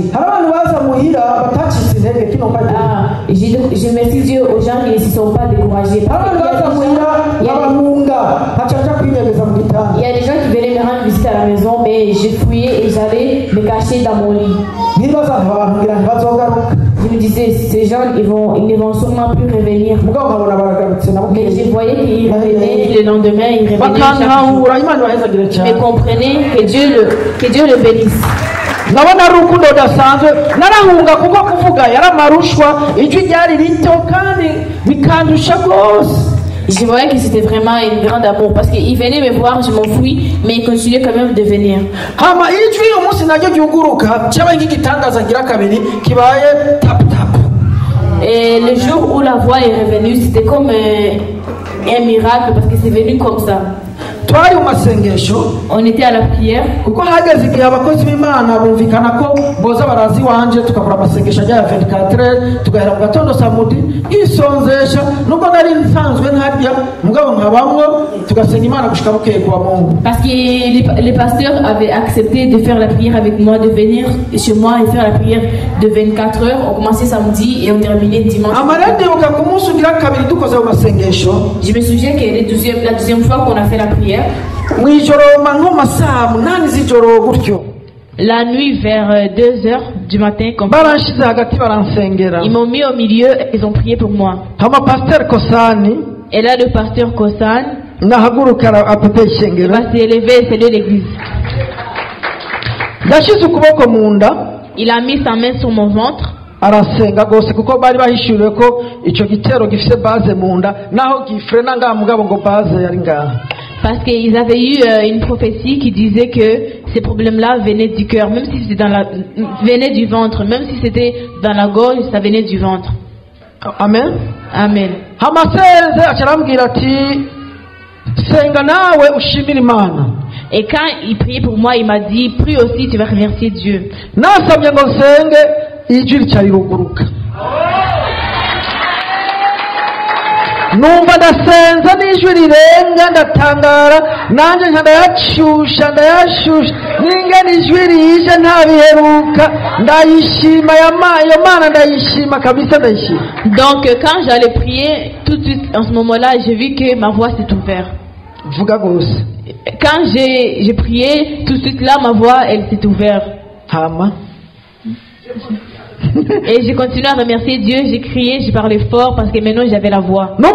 Je remercie Dieu aux gens qui ne se sont pas découragés. Il y a des gens qui venaient me rendre visite à la maison, mais je fouillais et j'allais me cacher dans mon lit. Je me disais, ces gens, ils ne vont sûrement plus revenir. Mais je voyais qu'ils revenaient le lendemain, ils revenaient chaque jour. Mais comprenez que Dieu le bénisse. Nabona ari urukundo rudasanzwe narahunga kuko kuvuga yari amarushwa ijwi ryari rito kandi bikandusha rwose. Je voyais que c'était vraiment une grande amour parce qu'ils venaient me voir, je m'enfuis, mais ils continuaient quand même de venir. Hama ijwi umunsi naryo ryuguruka cyabaye nk'igitangaza ngira kabiri kibaye tap tap. Et le jour où la voix est revenue, c'était comme un miracle parce que c'est venu comme ça. Twari mu masengesho, on était à la prière. Kuko hageze igihe abakozi b'Imana bumvikana ko boza barazi wanje tukakora amasengesho ya 24 tugahera mu gatondo samudi isonzesha nubwo nari nsanzwe ntarya mugabo nkabamwo tugasenga Imana gushika bukeye kwa Mungu. Parce que les pasteurs avaient accepté de faire la prière avec moi, de venir chez moi et faire la prière de 24 heures. On commençait samedi et on terminait dimanche. Je me souviens que la deuxième fois qu'on a fait la prière, la nuit vers 2 heures du matin, ils m'ont mis au milieu et ils ont prié pour moi. Et là, le pasteur Kosan va s'élever et saluer l'église. Il a mis sa main sur mon ventre. Arasenga gose kuko bari bahishuriwe ko ico gitero gifise base munda naho gifrena nga mugabo ngo base yari ngaha. Parce qu'ils avaient eu une prophétie qui disait que ces problèmes-là venaient du cœur, même si c'était venaient du ventre, même si c'était dans la gorge, ça venait du ventre. Amen. Amen. Hamasenze acarambwira ati senga nawe ushimira Imana. Et quand il priait pour moi, il m'a dit prie aussi, tu vas remercier Dieu. Nasamye ngo senge ijwi ricayiruguruka. Numva ndasenza n'ijwi rirenga ndatangara nanje ndayashusha ninge n'ijwi rije ntabiheruka ndayishima yo Mana ndayishima kabisa ndayishima. Donc quand j'allais prier tout de suite en ce moment-là, j'ai vu que ma voix s'est ouverte. Vuga gose. Quand j'ai prié tout de suite là, ma voix elle s'est ouverte. Hama. Et j'ai continué à remercier Dieu, j'ai crié, j'ai parlé fort parce que maintenant j'avais la voix. Même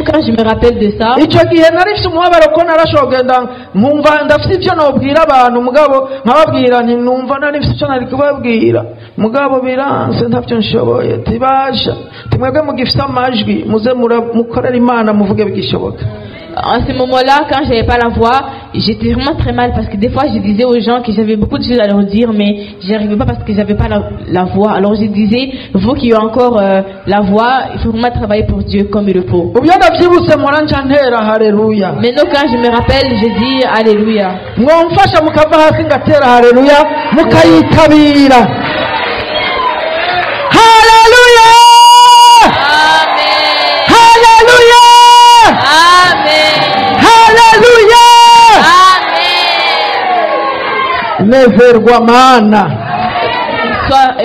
quand je me rappelle de ça, en ce moment-là, quand j'avais pas la voix, j'étais vraiment très mal parce que des fois je disais aux gens que j'avais beaucoup de choses à leur dire, mais j'y arrivais pas parce que j'avais pas la voix. Alors je disais, vous qui avez encore la voix, il faut vraiment travailler pour Dieu comme il le faut. Maintenant quand je me rappelle, je dis Alléluia. Neverwa Mana.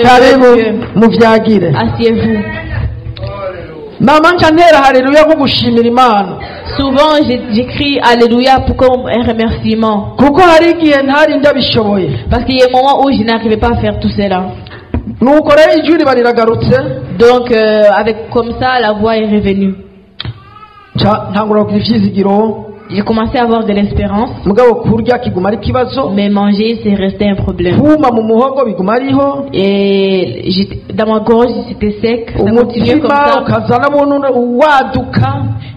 Karibu muvyagire. Asseyez-vous. Namanja ntera haleluya ko gushimira Imana. Souvent j'écris Alléluia pour comme un remerciement. Kuko hari igihe ntari ndabishoboye. Parce qu'il y a un moment où je n'arrivais pas à faire tout cela. Nuko rero ijwi bariragarutse. Donc avec comme ça la voix est revenue. Ntangura kugira ivyizigiro. J'ai commencé à avoir de l'espérance. Mais manger, c'est resté un problème. Et dans ma gorge, c'était sec. Ça continuait comme ça.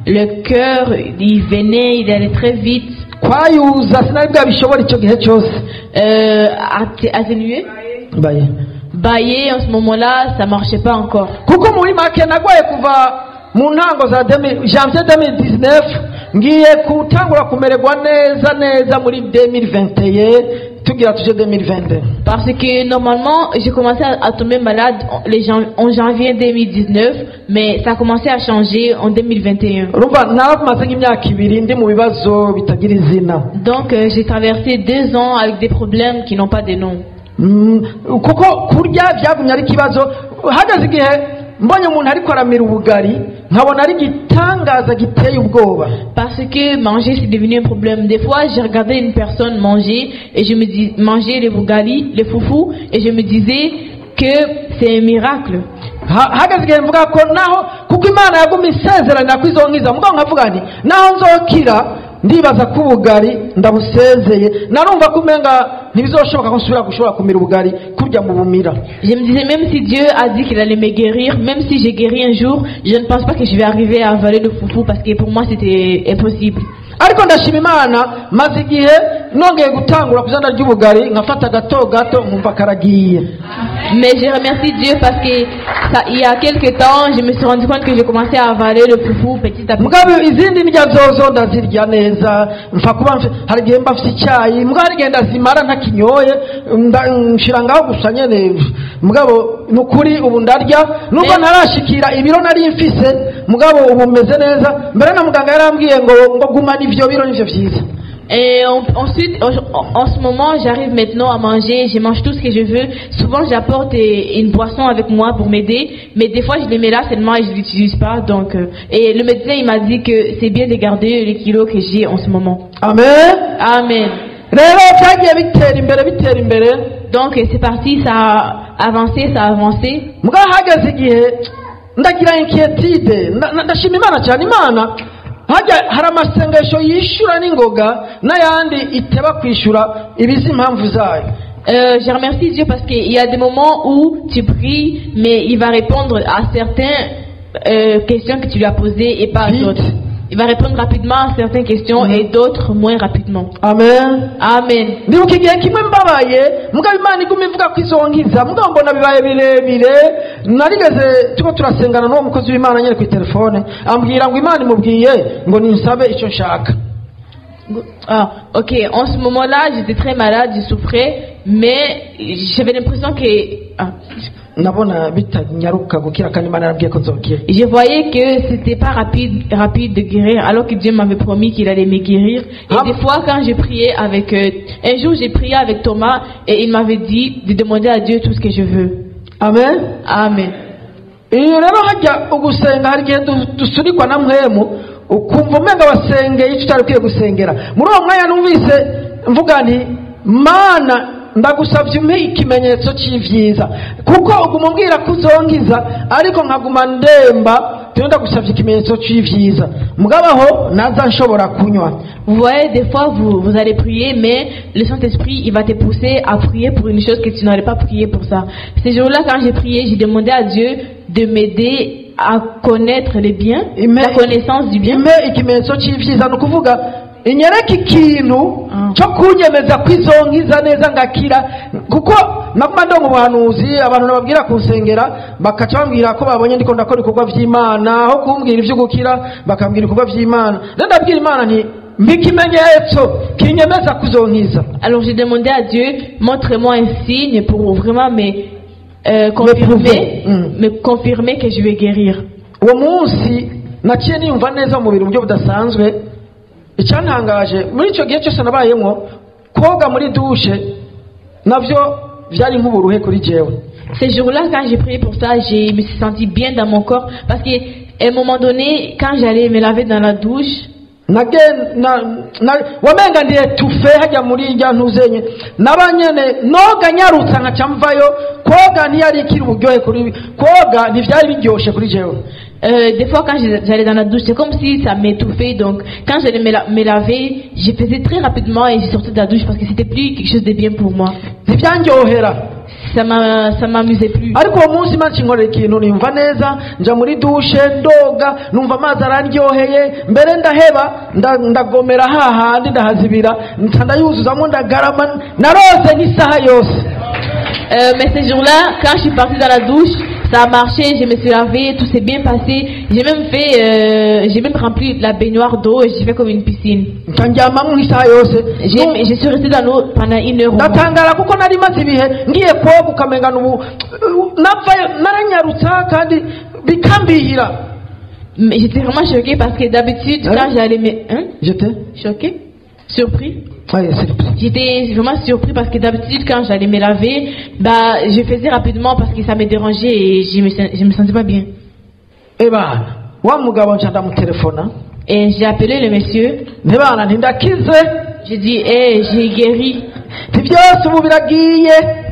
Le cœur, il venait, il allait très vite. Atténué. Bailler, en ce moment-là, ça marchait pas encore. Mu ntango za janvier 2019 ngiye kutangura kumererwa neza muri 2021 tugira tuje 2022. Parce que normalement j'ai commencé à tomber malade en janvier 2019, mais ça a commencé à changer en 2021. Donc j'ai traversé 2 ans avec des problèmes qui n'ont pas de nom. Kuko kurya byagumye ari kibazo hagaze igihe mbonye umuntu ariko aramira ubugari nkabona ari gitangaza giteye ubwoba. Parce que manger c'est devenu un problème. Des fois j'ai regardé une personne manger et je me dis manger les bougaris, les foufous et je me disais que c'est un miracle. hageze igihe mvuga ko naho kuko imana yaguma isezerana ko izonkiza mugabo nkavuga nti naho nzokira ndibaza ko ubugari ndabusezeye narumva ko umenga ntibizoshoboka ko nsubira gushobora kumira ubugari kurya mu bumira. Je me disais, même si Dieu a dit qu'il allait me guérir, même si j'ai guéri un jour, je ne pense pas que je vais arriver à avaler le foufou parce que pour moi c'était impossible. ariko ndashima imana maze igihe nongeye gutangura kuzana ry'ubugari nkafata gato gato nkumva karagiye. Mais je remercie Dieu parce que il y a quelques temps, je me suis rendu compte que j'ai commencé à avaler le foufou petit à petit. mugabe izindi ndya zozo ndazirya neza mfa kuba hari igihe mba mfite icyayi mugabo hari igihe ndazimara ntakinyoye nshira ngaho gusa nyene mugabo nukuri ubu ndarya nubwo ntarashikira ibiro nari mfise mugabo ubu meze neza mbere na muganga yarambwiye ngo gumana ivyo biro nivyo vyiza. Et ensuite, en ce moment, j'arrive maintenant à manger, je mange tout ce que je veux. Souvent, j'apporte une boisson avec moi pour m'aider, mais des fois, je les mets là seulement et je ne l'utilise pas. Donc, et le médecin, il m'a dit que c'est bien de garder les kilos que j'ai en ce moment. Amen. Amen. Donc, c'est parti, ça a avancé, ça a avancé. hari amasengesho yishura n'ingoga n'ayandi iteba kwishura ibizi impamvu zayo. Je remercie Dieu parce qu'il y a des moments où tu pries mais il va répondre à certaines questions que tu lui as posées et pas à d'autres. Il va répondre rapidement à certaines questions et d'autres moins rapidement. Amen. Amen. Ndibuka igihe kimwe mbabaye mugabo imana iguma ivuga ko izonkiza mugabo mbona bibaye birebire narigeze tuko turasengana n'uwo mukozi w'imana nyene ku telefone ambwira ngo imana imubwiye ngo ninsabe icyo nshaka. Ah, ok. En ce moment-là, j'étais très malade, je souffrais, mais j'avais l'impression que je voyais que c'était pas rapide de guérir, alors que Dieu m'avait promis qu'il allait me guérir. Et des fois, quand j'ai prié avec un jour, j'ai prié avec Thomas et il m'avait dit de demander à Dieu tout ce que je veux. Amen. Amen. Iyo rero hajya ugusenga hari igihe dusunikwa na mwemu ukumva umenga wasengeye icyo utari ukwiye gusengera. Muri uwo mwanya numvise mvuga nti mana ndagusavye umpe ikimenyetso c'ivyiza kuko ugumubwira kuzongiza ariko nkaguma ndemba tenda gusavye ikimenyetso c'ivyiza mugabo aho naza nshobora kunywa. Vous voyez, des fois vous allez prier mais le Saint-Esprit il va te pousser à prier pour une chose que tu n'aurais pas prié pour ça. Ces jours-là quand j'ai prié, j'ai demandé à Dieu de m'aider à connaître les biens, la connaissance du bien. Mais ikimenyetso c'ivyiza no kuvuga inyereka ikintu cyo kunyemeza kwizonkiza neza ngakira kuko naguma ndo mu buhanuzi abantu nababwira kusengera bakaca bambwira ko babonye ndiko ndakora ibikorwa vy'Imana aho kumbwira ivyo gukira bakambwira ibikorwa vy'Imana rero ndabwira Imana nti mbikimenyetso kinyemeza kuzonkiza. Alors j'ai demandé à Dieu, montre-moi un signe pour vraiment me confirmer que je vais guérir. Uwo munsi naciye niyumva neza mu bintu byo budasanzwe. Icyantangaje muri icyo gihe cyose nabayemo koga muri douche navyo vyari nk'uburuhe kuri jewe. Ces jours-là quand j'ai prié pour ça, je me suis senti bien dans mon corps parce que à un moment donné quand j'allais me laver dans la douche wamenga ndiye tufe hajya muri irya ntuzenye nabanyene noga nyarutsa nkaca mvayo koga ntiyari ikiri uburyohe kuri koga ntivyari biryoshe kuri jewe. Des fois quand j'allais dans la douche c'est comme si ça m'étouffait, donc quand j'allais me laver je faisais très rapidement et je sortais de la douche parce que c'était plus quelque chose de bien pour moi. Ça m'amusait plus. Ariko uwo munsi imana inkorera ikintu nimva neza nja muri douche ndoga numva amazi arandyoheye mbere ndaheba ndagomera hahandi ndahazibira ndayuzuzamo ndagarama narose nk'isaha yose. Mais ces jours-là quand je suis partie dans la douche ça a marché, je me suis lavé, tout s'est bien passé. J'ai même rempli la baignoire d'eau et j'ai fait comme une piscine. Je suis resté dans l'eau pendant 1 heure. Mais j'étais vraiment choquée parce que d'habitude quand j'allais J'étais choquée? Surpris? J'étais vraiment surpris parce que d'habitude quand j'allais me laver, je faisais rapidement parce que ça me dérangeait et je me sentais pas bien. Et j'ai appelé le monsieur. J'ai dit, j'ai guéri.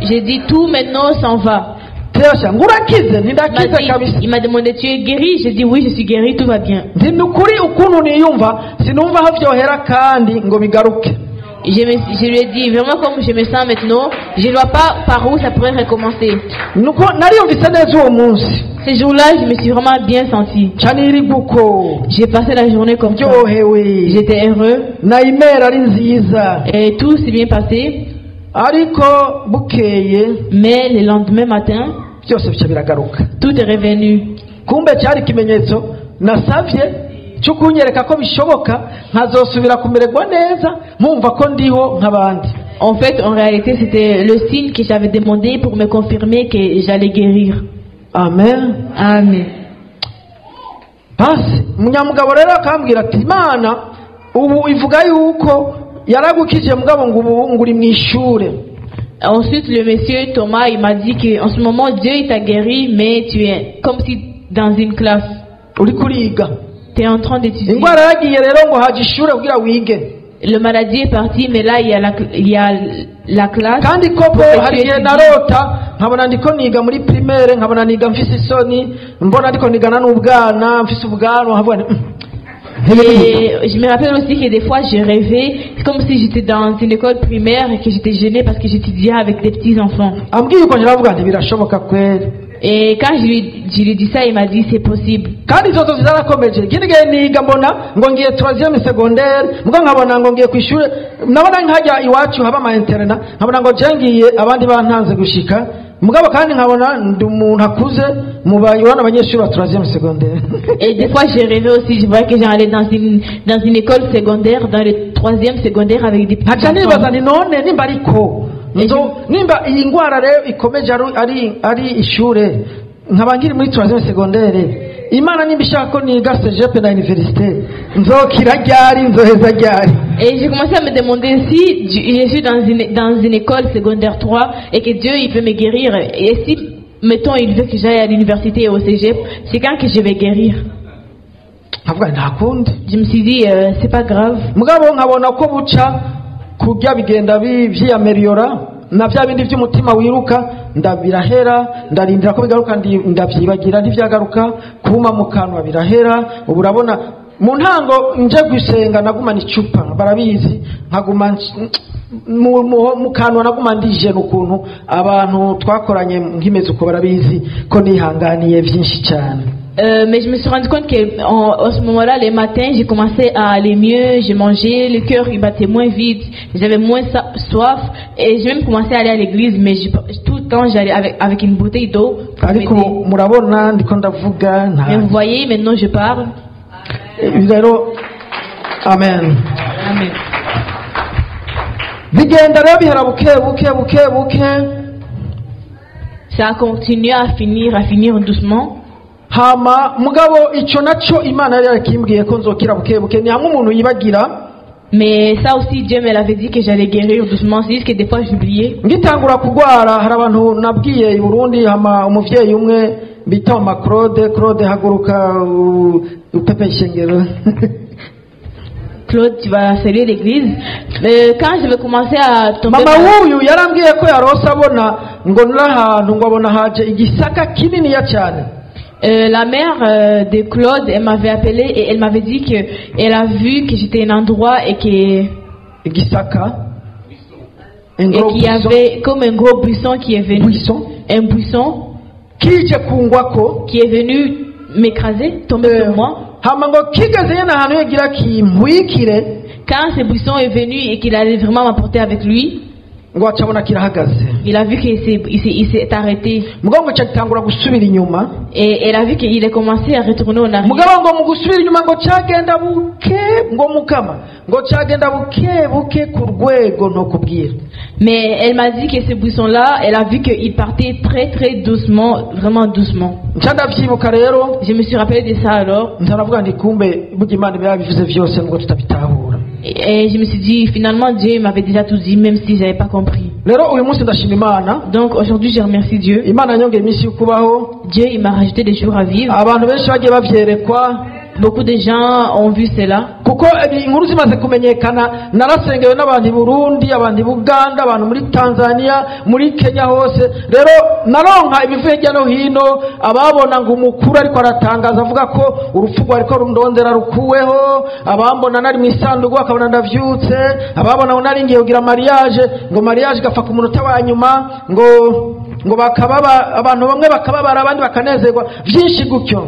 J'ai dit tout maintenant s'en va. Birasha ngurakize ntindakize kabisa. Il m'a demandé tu es guéri? J'ai dit oui, je suis guéri, tout va bien. Ndi nukuri ukuntu niyumva sinumva aho vyohera kandi ngo bigaruke. Je lui ai dit vraiment comme je me sens maintenant, je ne vois pas par où ça pourrait recommencer. Nuko nariyumvise neza uwo munsi. Ce jour-là, je me suis vraiment bien senti. Chaniri guko. J'ai passé la journée comme ça. Ryohewe. J'étais heureux. Na imera ari nziza. Et tout s'est bien passé. Ariko bukeye. Mais le lendemain matin, byose bica biragaruka. tout est revenu. Kumbe cyari ikimenyetso nasavye cyo kunyereka ko bishoboka nkazosubira kumererwa neza nkumva ko ndiho nk'abandi. En fait, en réalité, c'était le signe que j'avais demandé pour me confirmer que j'allais guérir. Amen. Amen. Basi munyamugabo rero akambwira ati Imana ubu ivuga yuko yaragukije mugabo ngo ubu nguri mu ishure. Ensuite, le monsieur Thomas, il m'a dit qu'en ce moment, Dieu il t'a guéri, mais tu es comme si dans une classe. Uri kuriga. Tu es en train d'étudier. Ingwara yagiye rero ngo haje ishure kugira wige. Le maladie est parti, mais là, il y a la classe. Kandi koko hari igihe narota nkabona ndiko niga muri primaire nkabona niga mfise isoni mbona ndiko nigana n'ubwana mfise ubwanwa nkabona Et je me rappelle aussi que des fois je rêvais, c'est comme si j'étais dans une école primaire et que j'étais gênée parce que j'étudiais avec des petits enfants. ambwiye uko nyiravuga nti birashoboka kweli. Et quand je lui ai dit ça, il m'a dit c'est possible. Kandi izo nzozi zarakomeje ikindi gihe niga mbona ngo ngiye 3e secondaire mbwo nkabona ngo ngiye kwishure nabona nkajya iwacu haba ama interna nkabona ngo jengiye abandi bantanze gushika mugabo kandi nkabona ndi umuntu akuze mu bayibona abanyeshuri ba 3e secondaire. Et des fois j'ai rêvé aussi, je voyais que j'allais dans une école secondaire, dans le 3e secondaire avec des petits haca enfants. nibaza ni none nimba ariko nimba iyi ngwara rero ikomeje ari ishure nkaba ngiri muri 3e secondaire Imana nimba ishaka ko niga CGP na université nzokira ryari nzoheza ryari. Et j'ai commencé à me demander si je suis dans une école secondaire 3 et que Dieu il peut me guérir, et si mettons il veut que j'aille à l'université et au cégep, c'est quand que je vais guérir. Je me suis dit c'est pas grave. Mugabo nkabona ko buca kujya bigenda vyiyameliora na vya bindi vy'umutima wiruka ndabirahera ndarindira ko bigaruka ndavyibagira ntivyagaruka kuma mu kanwa birahera. Ubu urabona mu ntango nje gusenga naguma n'icupa barabizi nkaguma mu kanwa naguma ndije n'ukuntu abantu twakoranye nkimeze uko barabizi ko nihanganiye vyinshi cyane. Mais je me suis rendu compte qu'en ce moment-là, les matins, j'ai commencé à aller mieux, j'ai mangé, le cœur il battait moins vite, j'avais moins soif, et j'ai même commencé à aller à l'église, mais tout le temps j'allais avec une bouteille d'eau. Mais vous voyez, maintenant je parle. Amen. Amen. Ça a continué à finir doucement. Hama mugabo ico naco Imana yari yakimbwiye ko nzokira bukebuke ni hamwe umuntu yibagira. Mais ça aussi Dieu me l'avait dit que j'allais guérir doucement, c'est juste que des fois j'oubliais. Ngitangura kugwara hari abantu nabwiye i Burundi hama umuvyeyi umwe bita Claude haguruka upepe ishengero. Claude, tu vas saluer l'église. Quand je vais commencer à tomber. Mama wuyu yarambwiye ko yarose abona ngo nurahantu ngo abona haje igisaka kinini ya cyane. La mère de Claude, elle m'avait appelé et elle m'avait dit que elle a vu que j'étais un endroit et que qu'il y avait comme un gros buisson qui est venu. Un buisson qui est venu m'écraser, tomber sur moi. Quand ce buisson est venu et qu'il allait vraiment m'apporter avec lui, il a vu qu'il s'est arrêté. Et elle a vu qu'il a commencé à retourner en arrière. Mais elle m'a dit que ce buisson-là, elle a vu qu'il partait très très doucement, vraiment doucement. Je me suis rappelé de ça alors. Et je me suis dit, finalement Dieu m'avait déjà tout dit, même si je n'avais pas compris. Donc aujourd'hui je remercie Dieu. Dieu il m'a rajouté des jours à vivre. Beaucoup de gens ont vu cela. kuko inkuru zimaze kumenyekana narasengewe n'abantu i Burundi, abantu i Buganda, abantu muri Tanzania, muri Kenya hose. Rero naronka ibivuye hirya no hino, ababona ngo umukuru ariko aratangaza avuga ko urupfu rwa ariko rundondera rukuweho, abambona nari mu isanduku bakabona ndavyutse, ababona nari ngiye kugira mariage, ngo mariage gapfa ku munota wa nyuma, ngo bakababa abantu bamwe bakababara abandi bakanezerwa byinshi gutyo.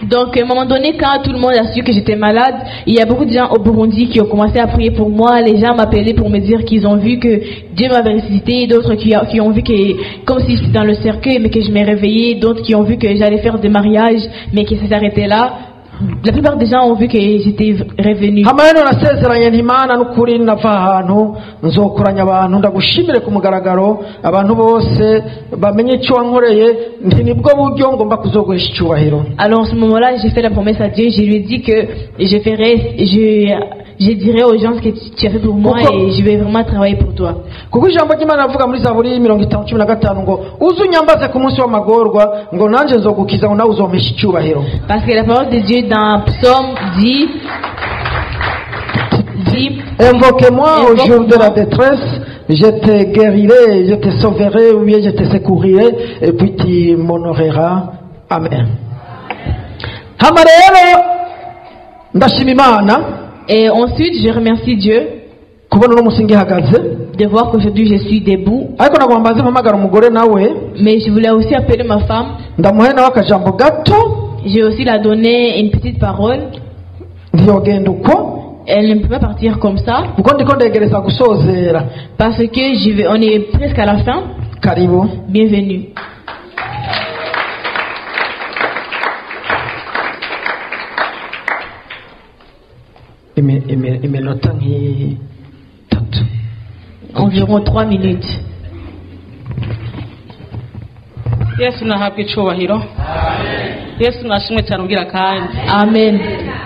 Donc à un moment donné, quand tout le monde a su que j'étais malade, il y a beaucoup de gens au Burundi qui ont commencé à prier pour moi. Les gens m'appelaient pour me dire qu'ils ont vu que Dieu m'avait ressuscité, d'autres qui ont vu que, comme si c'était dans le cercueil, mais que je m'ai réveillée, d'autres qui ont vu que j'allais faire des mariages, mais que ça s'arrêtait là. La plupart des gens ont vu que j'étais revenu. Hamano nasezeranye ntimana n'ukuri nava ahantu nzokoranya abantu ndagushimire ku mugaragaro abantu bose bamenye icyo wankoreye nti nibwo buryo ngomba kuzoguhesha icyubahiro. Alors en ce moment-là, j'ai fait la promesse à Dieu, je lui ai dit que je dirai aux gens ce que tu as fait pour moi et je vais vraiment travailler pour toi. Kuko ijambo ry'Imana avuga muri Zaburi 50:15 ngo uzunyambaze ku munsi w'amagorwa ngo nanje nzogukiza ngo nawe uzompesha icyubahiro. Parce que la parole de Dieu dans Psaume dit invoquez-moi au jour de la détresse, je te guérirai, je te sauverai, ou bien je te secourirai, et puis tu m'honoreras. Amen. Hama rero ndashima Imana. Et ensuite, je remercie Dieu de voir qu'aujourd'hui je suis debout. Mais je voulais aussi appeler ma femme. J'ai aussi la donné une petite parole. Elle ne peut pas partir comme ça. Parce que on est presque à la fin. Bienvenue. Environ 3 minutes. Yesu nahabwe icyubahiro. Yesu nashimwe cyane ubwira kandi. Amen.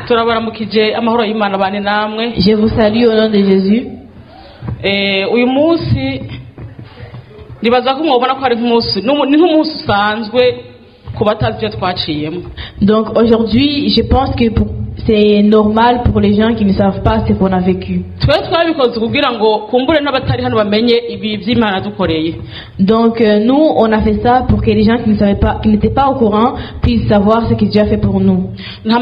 Turabaramukije amahoro y'Imana bane namwe. Je vous salue au nom de Jésus. Uyu munsi ndibaza ko mwobona ko ari nk'umunsi ni nk'umunsi usanzwe ku batazi ibyo twaciyemo. Donc aujourd'hui, je pense que c'est normal pour les gens qui ne savent pas ce qu'on a vécu. Donc nous, on a fait ça pour que les gens qui ne savaient pas, qui n'étaient pas au courant, puissent savoir ce que Dieu a fait pour nous. J'ai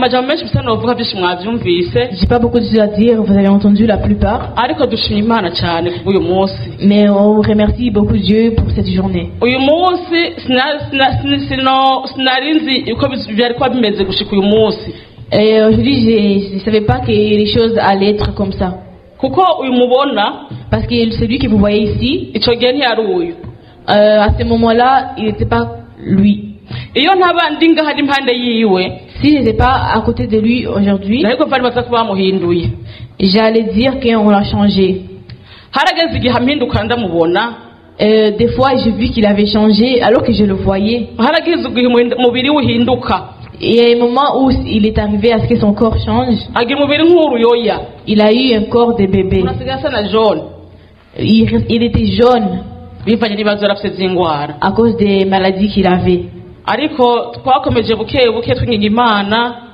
pas beaucoup de choses à dire, vous avez entendu la plupart. Mais on remercie beaucoup Dieu pour cette journée. Et aujourd'hui, je ne savais pas que les choses allaient être comme ça. Parce que celui que vous voyez ici, à ce moment-là, il n'était pas lui. Si je n'étais pas à côté de lui aujourd'hui, j'allais dire qu'on l'a changé. Des fois, j'ai vu qu'il avait changé alors que je le voyais. Et il y a un moment où il est arrivé à ce que son corps change. Il a eu un corps de bébé. Il était jaune à cause des maladies qu'il avait.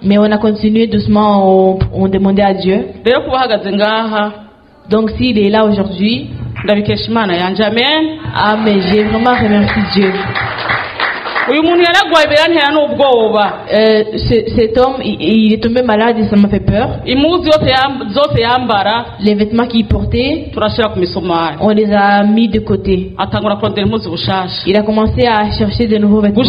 Mais on a continué doucement, on demandait à Dieu. Donc s'il est là aujourd'hui, amen, j'ai vraiment remercié Dieu. Cet homme, il est tombé malade et ça m'a fait peur. Les vêtements qu'il portait, on les a mis de côté. Il a commencé à chercher de nouveaux vêtements.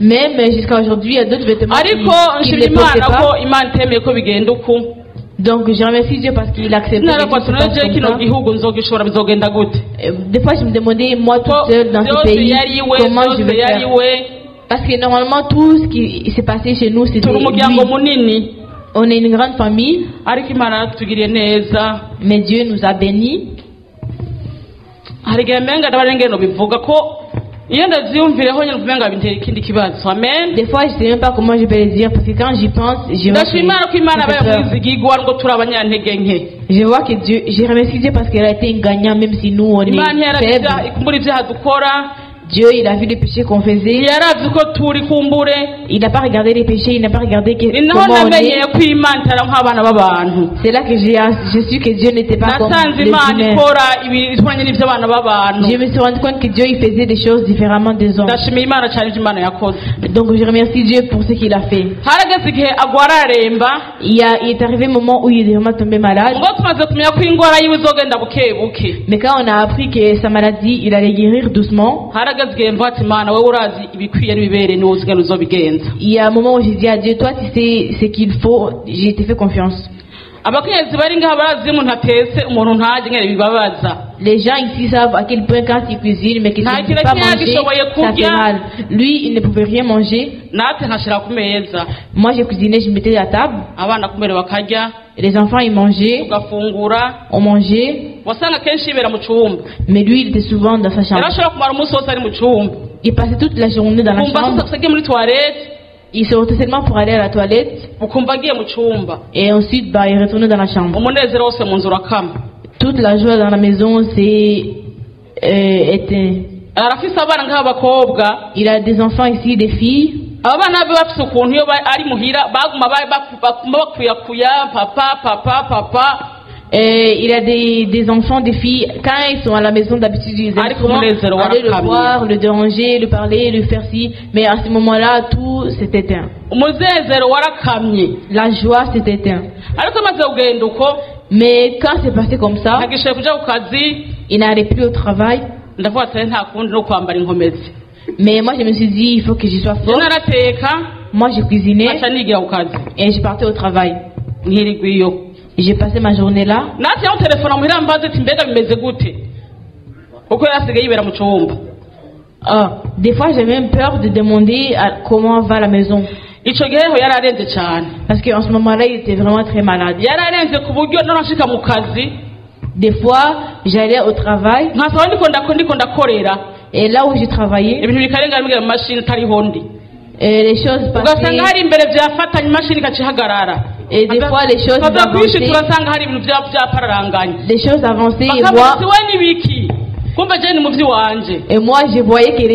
Même jusqu'à aujourd'hui, il y a d'autres vêtements qu'il ne portait pas. Donc je remercie Dieu parce qu'il accepte. Des fois je me demandais moi toute seule dans ce pays comment je vais faire. Parce que normalement tout ce qui s'est passé chez nous c'était lui. On est une grande famille. Mais Dieu nous a bénis. Des fois je sais même pas comment je peux le dire parce que quand j'y pense je vois que Dieu, je remercie Dieu parce qu'il a été un gagnant même si nous on est faibles. Dieu, il a vu les péchés qu'on faisait. yarazi ko turi kumbure Il n'a pas regardé les péchés, il n'a pas regardé ni naho comment on namenyeye est. ko imana itari nk'abana b'abantu C'est là que j'ai su que Dieu n'était pas comme nasanze les imana humains. ikora ibituranye n'iby'abana b'abantu Je me suis rendu compte que Dieu il faisait des choses différemment des hommes. ndashimiye imana cyane ibyo imana yakoze Donc je remercie Dieu pour ce qu'il a fait. harageze igihe agwara araremba Il est arrivé un moment où il est vraiment tombé malade. ngo tumaze kumenya ko indwara yiwe izogenda buke buke Mais quand on a appris que sa maladie, il allait guérir doucement, harageze igihe mvuga ati imana wowe urazi ibikwiye n'ibibere niwe uzigana uzobigenza il y a un moment où j'ai dit à Dieu, toi tu sais ce qu'il faut, j'ai te fait confiance. abakenyezi bari ngaha barazi iyo umuntu atetse umuntu ntajye ngere bibabaza Les gens ici savent à quel point quand il cuisine, mais qu'il ne peut pas manger, ça fait mal. Lui, il ne pouvait rien manger. natwe nkashyira ku meza Moi, j'ai cuisiné, je mettais à table. abana ku mbere bakarya Les enfants, ils mangeaient, tugafungura on mangeait. wasanga kenshi yibera mu cyumba Mais lui, il était souvent dans sa yari chambre. ashobora kumara umunsi wose ari mu cyumba Il passait toute la journée dans la ukumva chambre. agiye muri toilette Il sortait seulement pour aller à la toilette. ukumva agiye mu cyumba Et ensuite, bah, il retournait dans la chambre. umunezero wose mu nzu urakama Toute la joie dans la maison s'est éteinte. arafise abana nk'abakobwa Il a des enfants ici, des filles. aba bana be bafise ukuntu iyo ari muhira baguma bakuyakuya papa Et il a des enfants, des filles. Quand ils sont à la maison, d'habitude, ils aiment souvent aller le voir, le déranger, le parler, le faire ci. Mais à ce moment-là, tout s'est éteint. umunezero warakamye La joie s'est éteinte. ariko amaze kugenda uko Mais quand c'est passé comme ça, ntagishoboye kuja ku kazi il n'allait plus au travail. ndavuga ati nta kundi no kwambara inkomezi Mais moi, je me suis dit, il faut que je sois je forte. narateka Moi, j'ai cuisiné aca nigira ku kazi et je partais au travail. nkirirwa iyo J'ai passé ma journée là. natwe yaho telefone muhira mbaze ati mbega bimeze gute kuko yari asigaye yibera mu cyumba Des fois, j'ai même peur de demander comment va la maison. ico gihe ho yari arenze cyane Parce qu'en ce moment-là, il était vraiment très malade. yari arenze ku buryo nonashika mu kazi Des fois, j'allais au travail nkasaba ndiko ndakorera et là où je travaillais, ibintu bikarenga bigira mu mashini itariho ndi les choses ugasanga passaient. hari imbere byafatanye imashini ikacihagarara Et des fois, les choses kaza kwishi avançaient. tugasanga hari ibintu byapararanganye Les choses avançaient et bakavuga ati moi, we nibiki kumbe je ni muvyi wanje je voyais que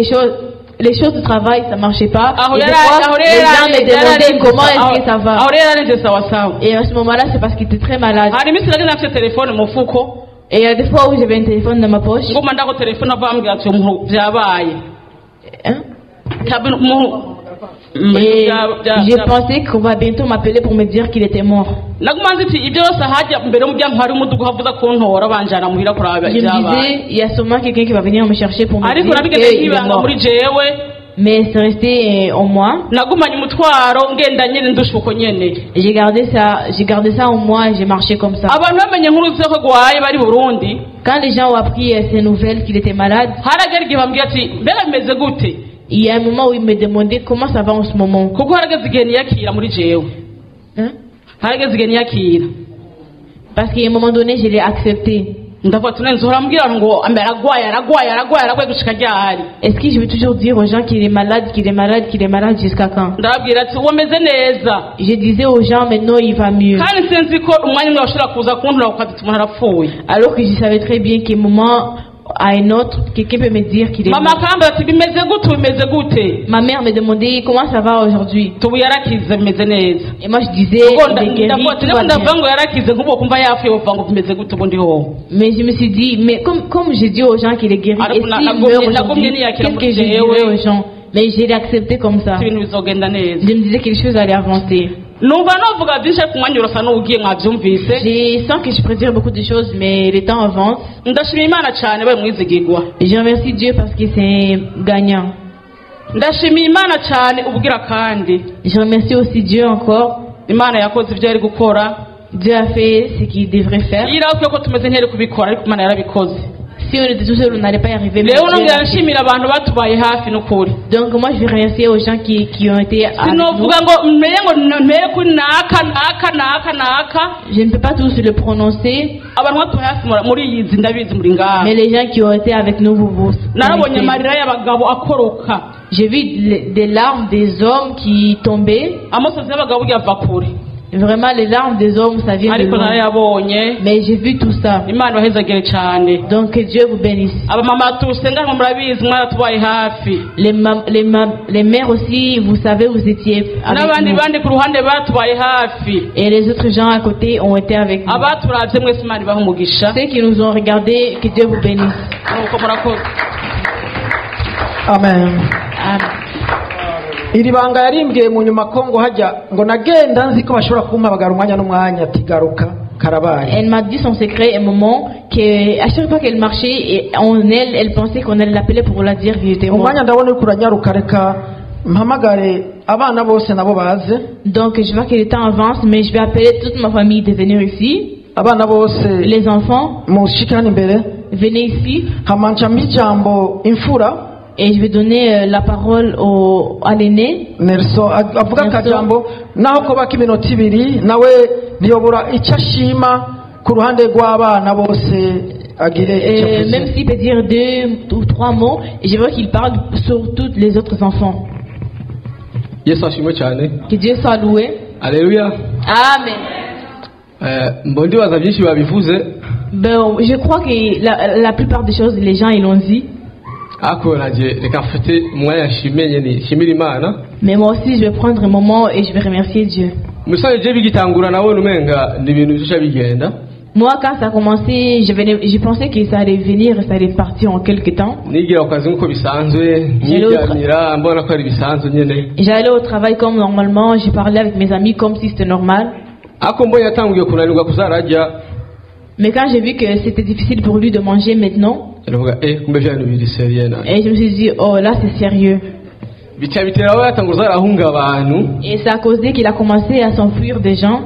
les choses du travail, ça marchait pas. aho Et des yari fois, aho les gens me demandaient comment est-ce que ça aho va. rero arenze sawa sawa Et à ce moment-là, c'est parce qu'il était très malade. hari iminsi nagenda mfite telefone mu mufuko Et il y a des fois où j'avais un téléphone dans ma poche. ngoma ndako telefone avambwira ati umuntu byabaye Hein? Et Et j'ai pensé qu'on va bientôt m'appeler pour me dire qu'il était mort. naguma nziti ibyo yose hajya mbere y'umuryango hari umudugu havuza kuntora banjana muhira kuraba Je me ibyabaye disais, il y a sûrement quelqu'un qui va venir me chercher pour me ariko dire nabigeze qu'il est nkibanga mort. muri jewe Mais c'est resté en moi. nagumanye umutwaro ngenda nyene ndusha uko nyene J'ai gardé ça en moi et j'ai marché comme ça. abantu bamenye nkuru zeko gwaye bari Burundi Quand les gens ont appris ces nouvelles qu'il était malade, haragera igihe bambwiye ati mbega bimeze gute il y a un moment où ils me demandaient comment ça va en ce moment. kuko harageze igihe niyakira muri jewe Hein? harageze igihe niyakira Parce qu'à un moment donné, je l'ai accepté. ndavuga ati none nzohora mbwira ngo aragwaye gushika ryari Est-ce que je vais toujours dire aux gens qu'il est malade, qu'il est malade, qu'il est malade jusqu'à quand? ndababwira ati wameze neza Je disais aux gens, maintenant il va mieux. kandi sinzi ko umwanya umwe bashobora kuza kuntura ukati umuntu arapfuye Alors que je savais très bien qu'à un moment à un autre, quelqu'un peut me dire qu'il est mama mort. akambwira ati bimeze gute Ma mère me demandait comment ça va aujourd'hui. tubu yarakize bimeze neza Et moi je disais, il est guéri, tout va ndavuga bien. ngo yarakize nk'ubu kumva yapfuye uvuga ngo bimeze gute ubu ndiho Mais je me suis dit, mais comme j'ai dit aux gens qu'il est guéri, et s'il meurt aujourd'hui, qu'est-ce que je dirais aux gens? Mais je l'ai accepté comme ça. ibintu bizogenda neza Je me disais que les choses allaient avancer. numva novuga byinshi ku mwanya urasa n'ugiye mwabyumvise Je sens que je peux dire beaucoup de choses, mais le temps avance. ndashimira imana cyane bari mwizigirwa Je remercie Dieu parce que c'est gagnant. ndashimira imana cyane ubwira kandi Je remercie aussi Dieu encore. imana yakoze ibyo yari gukora Dieu a fait ce qu'il devrait faire. yiraho ko tumeze ntiyari kubikora ariko imana yarabikoze Si on était tout seul, on n'allait pas y arriver. Mais rero Dieu nongera l'a fait. nshimira abantu batubaye hafi n'ukuri Donc moi je vais remercier aux gens qui ont été avec nous. sinovuga ngo mpere kuri naka Je ne peux pas tous le prononcer, abantu batubaye hafi muri iyi nzi ndabizi muri ngaha mais les gens qui ont été avec nous, vous narabonye connaissez. amarira y'abagabo akoroka J'ai vu des larmes des hommes qui tombaient. amosozi y'abagabo burya ava kure Vraiment, les larmes des hommes, ça vient de ariko loin. narayabonye. Mais j'ai vu tout ça. Imana ibahezagire cyane. Donc que Dieu vous bénisse. Abamama tusenga ngo murabizi mwaratubaye hafi. Les mères aussi, vous savez, vous étiez avec N'abandi nous. bandi ku ruhande batubaye hafi. Et les autres gens à côté ont été avec nous. Abaturavye mwese Imana ibahe umugisha. Ceux qui nous ont regardés, que Dieu vous bénisse. Nuko murakoze. amen. Amen. iri banga yarimbwiye mu nyuma ko ngo hajya ngo nagenda nzi ko bashobora kumpamagara umwanya n'umwanya ati garuka karabaye. Elle m'a dit son secret un moment qu'à chaque fois qu'elle marchait, et elle pensait qu'on allait l'appeler pour la dire qu'il était mort. umwanya ndabona uri kuranyaruka reka mpamagare abana bose nabo baze. Donc je vois que le temps avance, mais je vais appeler toute ma famille de venir ici. abana bose Les enfants, mushike hano imbere venez ici. hamanjamo ijambo imfura Et je vais donner la parole à l'aîné. Nelson avuga Nelson. akajambo naho ko baka iminota ibiri nawe ntiyobora icyo ashima ku ruhande rw'abana bose agire icyo avuze. Même s'il peut dire 2 ou 3 mots, je veux qu'il parle sur tous les autres enfants. Yesu ashimwe cyane. Que Dieu soit loué. Alléluia. Amen. Ndibaza byinshi babivuze Ben, je crois que la plupart des choses, les gens, ils l'ont dit. ariko nagiye reka mfite umwanya nshimira Imana. Mais moi aussi, je vais prendre un moment et je vais remercier Dieu. Musaje je bigitangura nabona umenga ni ibintu bisha bigenda. Moi, quand ça a commencé, je pensais que ça allait venir et ça allait partir en quelques temps. Nigira ukazi nkuko bisanzwe nyiryamira mbona ko ari bisanzwe nyene. J'allais au travail comme normalement, je parlais avec mes amis comme si c'était normal. Ako mbonye yatanguye kunanirwa kuzarajya. Mais quand j'ai vu que c'était difficile pour lui de manger maintenant, ndavuga kumbe vyano biri serieux na. et je me suis dit, oh là c'est sérieux. Bica biteraho yatanguza arahunga abantu. Et ça a causé qu'il a commencé à s'enfuir des gens.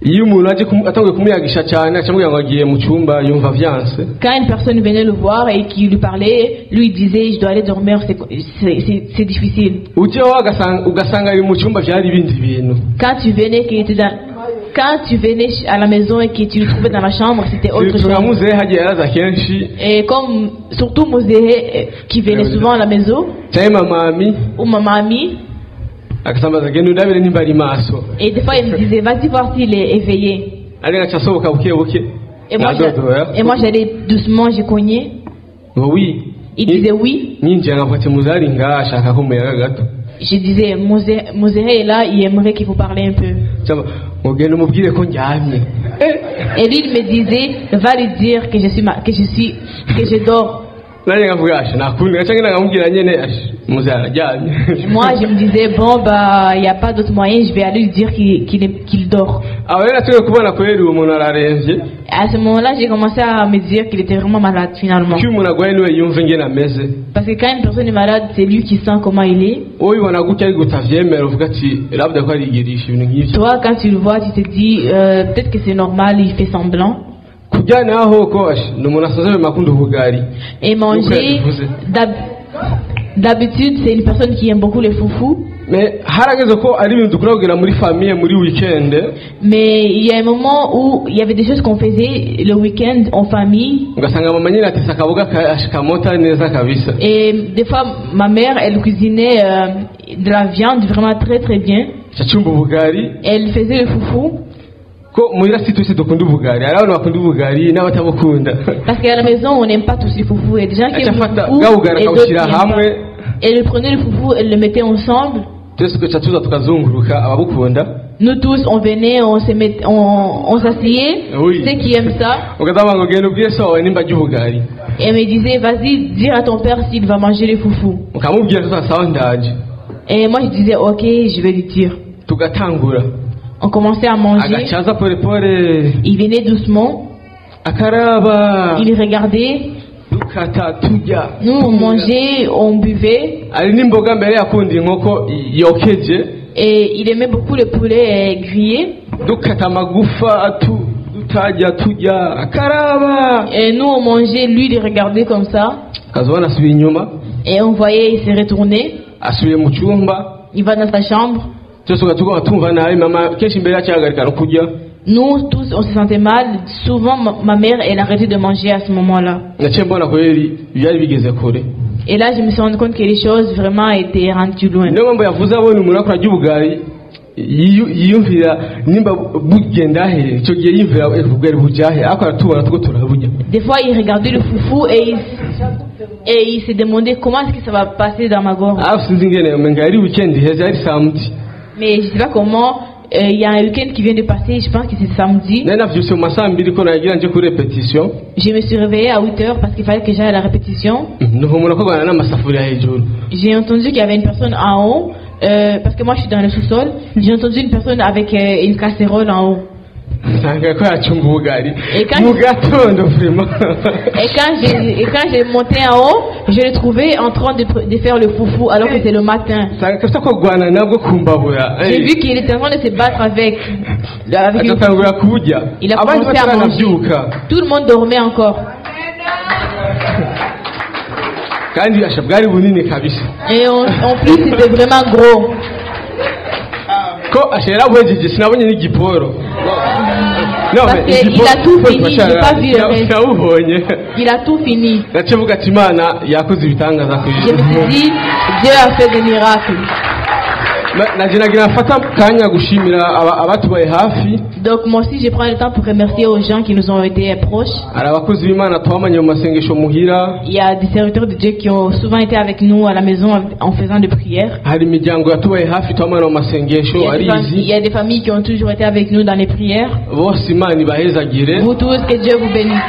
Iyo umuntu aje atanguye kumuyagisha cyane acamubwira ngo agiye mu cyumba yumva vyanse. Quand une personne venait le voir et qui lui parlait, lui il disait, je dois aller dormir, c'est difficile. Ujeho ugasanga ari mu cyumba vyari ibindi bintu. Quand tu venais à la maison et que tu le trouvais dans la chambre, c'était autre chose. Turamuze hagiye araza kenshi. Et comme surtout Mosé qui venait souvent à la maison, cyane mamami ou ma mamie, akasambaza genda ndabire nimba ari maso. et des fois il me disait, vas-y voir s'il est éveillé. Ari gacasoboka buke buke. Et moi j'allais doucement, j'ai cogné. Oui. Il disait oui. Ninjye ngafate muzari nga ashaka ko muyaga gato. Je disais, Mosé est là, il aimerait qu'il vous parle un peu. Mugende umubwire ko njyamye. Et lui il me disait, va lui dire que je dors. Nari ngavuga ashe nakundi gacange ngamubwira nyene ashe muzara ajyamye. Moi je me disais, bon bah il y a pas d'autre moyen, je vais aller lui dire qu'il dort. Abera twe kubona ko yari umuntu araremvye. À ce moment-là, j'ai commencé à me dire qu'il était vraiment malade finalement. Ki umuntu agwaye niwe yumva ngena ameze. Parce que quand une personne est malade, c'est lui qui sent comment il est. Ubibona gutya ari gutavyemera uvuga ati labda ko arigirisha ibintu nk'ivyo. Toi, quand tu le vois, tu te dis, peut-être que c'est normal, il fait semblant. Kujyana aho ko ashe ni umuntu asaze makunda ubugari. Et manger, d'habitude, c'est une personne qui aime beaucoup les foufous. Mais harageze ko ari ibintu dukora kugira muri famille muri weekend. Mais il y a un moment où il y avait des choses qu'on faisait le week-end en famille. Ugasanga mama nyine ati sakaboga kamota neza kabisa. Et des fois, ma mère, elle cuisinait de la viande vraiment très très bien. Chachumba ubugari. Elle faisait le foufou. Ko muira situ si dukunda ubugari. Ari abantu bakunda ubugari n'abatabukunda. Parce qu'à la maison, on n'aime pas tous les foufous. Il y a des gens qui aiment le foufou et d'autres qui n'aiment pas. Et elle prenait le foufou, elle le mettait ensemble. Nous tous, on venait, on s'asseyait. Oui. Ceux qui aiment ça. Et elle me disait, vas-y, dis à ton père s'il va manger les foufous. Et moi, je disais, ok, je vais lui dire. On commençait à manger. Il venait doucement. Il regardait. Nous on mangeait, on buvait. Et il aimait beaucoup le poulet grillé. Et nous on mangeait, lui il regardait comme ça. Et on voyait, il s'est retourné. Il va dans sa chambre. Nous tous on se sentait mal. Souvent ma mère elle arrêtait de manger à ce moment-là. Et là je me suis rendu compte que les choses vraiment étaient rendues loin. yiyumvira nimba bugenda he icyo gihe yiyumvira ubwari bujahe ariko aratubona tuko turaburya. Des fois il regardait le foufou et il se demandait comment est-ce que ça va passer dans ma gorge. Sinzi ngene menga ari weekend heza ari samedi. Mais je sais pas comment il y a un week-end qui vient de passer, je pense que c'est samedi. Nena vyose mu masaha 2 ko nagira nje ku répétition. Je me suis réveillée à 8h parce qu'il fallait que j'aille à la répétition. Nuhumura ko gana n'amasafuriya hejuru. J'ai entendu qu'il y avait une personne en haut. Parce que moi je suis dans le sous-sol, j'ai entendu une personne avec une casserole en haut. Et quand j'ai monté en haut, je l'ai trouvé en train de faire le foufou alors que c'est le matin. J'ai vu qu'il était en train de se battre avec il a commencé à manger. Tout le monde dormait encore. Et en plus c'était vraiment gros. Parce qu'il a tout fini, j'ai pas vu le reste. Il a tout fini. Je me suis dit, Dieu a fait des miracles. Donc moi aussi je prends le temps pour remercier aux gens qui nous ont été proches. Il y a des serviteurs de Dieu qui ont souvent été avec nous à la maison en faisant des prières. Il y a des familles qui ont toujours été avec nous dans les prières. Vous tous, que Dieu vous bénisse.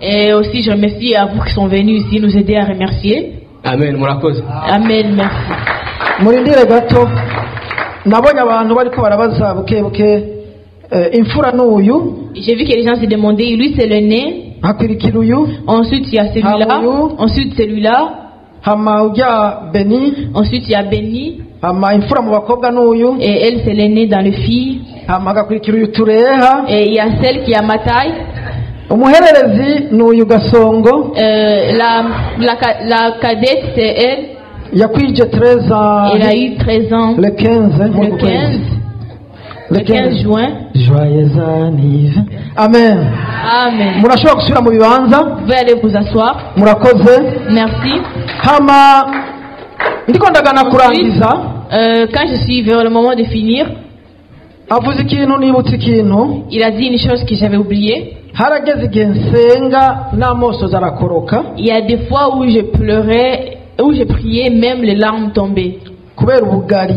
Et aussi je remercie à vous qui sont venus ici nous aider à remercier. Amen. Amen, merci. Murindire gato nabonye abantu bariko barabaza buke buke imfura n'uyu. J'ai vu que les gens se demandaient, lui c'est l'aîné. Hakurikira uyu. Ensuite il y a celui-là. Ensuite celui-là. Hama ujya Beni. Ensuite il y a Beni. Hama imfura mu bakobwa n'uyu. Et elle c'est l'aînée dans les filles. Hama hagakurikira uyu Tureha. Et il y a celle qui a ma taille. Umuhererezi n'uyu Gasongo. La cadette c'est elle. Yakwije 13 ans. Elle a eu 13 ans. Le 15. Le 15 juin. Joyeux anniversaire. Amen. Amen. Murashobora gusubira mu bibanza. Vous pouvez aller vous asseoir. Murakoze. Merci. Hama ndiko ndagana kurangiza. Quand je suis vers le moment de finir, avuze ikintu nibutse ikintu. Il a dit une chose que j'avais oubliée. Harageze igihe nsenga n'amosozi arakoroka. Il y a des fois où je pleurais, où je priais, même les larmes tombaient. Kubera ubugari.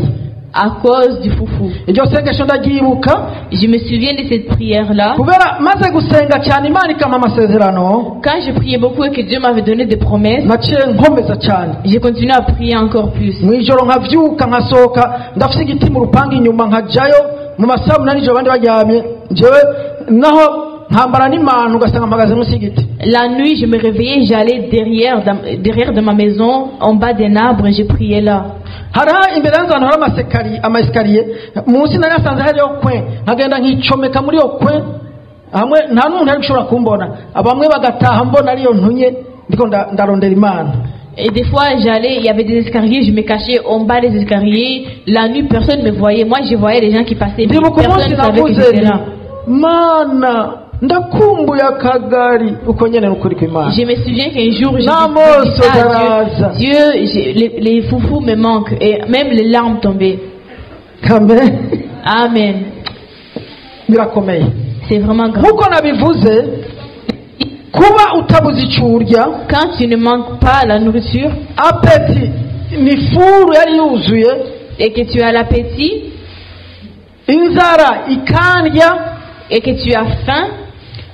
À cause du foufou. Iryo sengesho ndagyibuka. Je me souviens de cette prière-là. Kubera maze gusenga cyane Imana ikampa amasezerano. Quand je priais beaucoup et que Dieu m'avait donné des promesses, naciye nkomeza cyane. J'ai continué à prier encore plus. Mwijoro nkavyuka nkasohoka ndafite igiti mu rupangu inyuma nkajayo mu masaha munani ijoro abandi baryamye jewe naho nkambara n'imanu ugasanga mpagaze munsi y'igiti. La nuit je me réveillais, j'allais derrière de ma maison en bas d'un arbre et je priais là. Hariho imbere y'inzu ahantu hari amasikariye munsi nari nasanze hariyo kwe nkagenda nkicomeka muri yo kwe hamwe nta n'umuntu ari gushobora kumbona abamwe bagataha mbona ariyo ntunye ndiko ndarondera Imana. Et des fois j'allais, il y avait des escaliers, je me cachais en bas des escaliers. La nuit personne me voyait, moi je voyais les gens qui passaient, mais personne ne savait que j'étais là. Mana ndakumbuye akagari uko nyene nukuri kw'Imana. Je me souviens qu'un jour j'ai dit Dieu, les foufous me manquent et même les larmes tombaient. Amen. Amen. Birakomeye. C'est vraiment grand. Nkuko nabivuze kuba utabuze icurya. Quand tu ne manques pas la nourriture, appétit ni furu yari yuzuye, et que tu as l'appétit, inzara ikandya, et que tu as faim,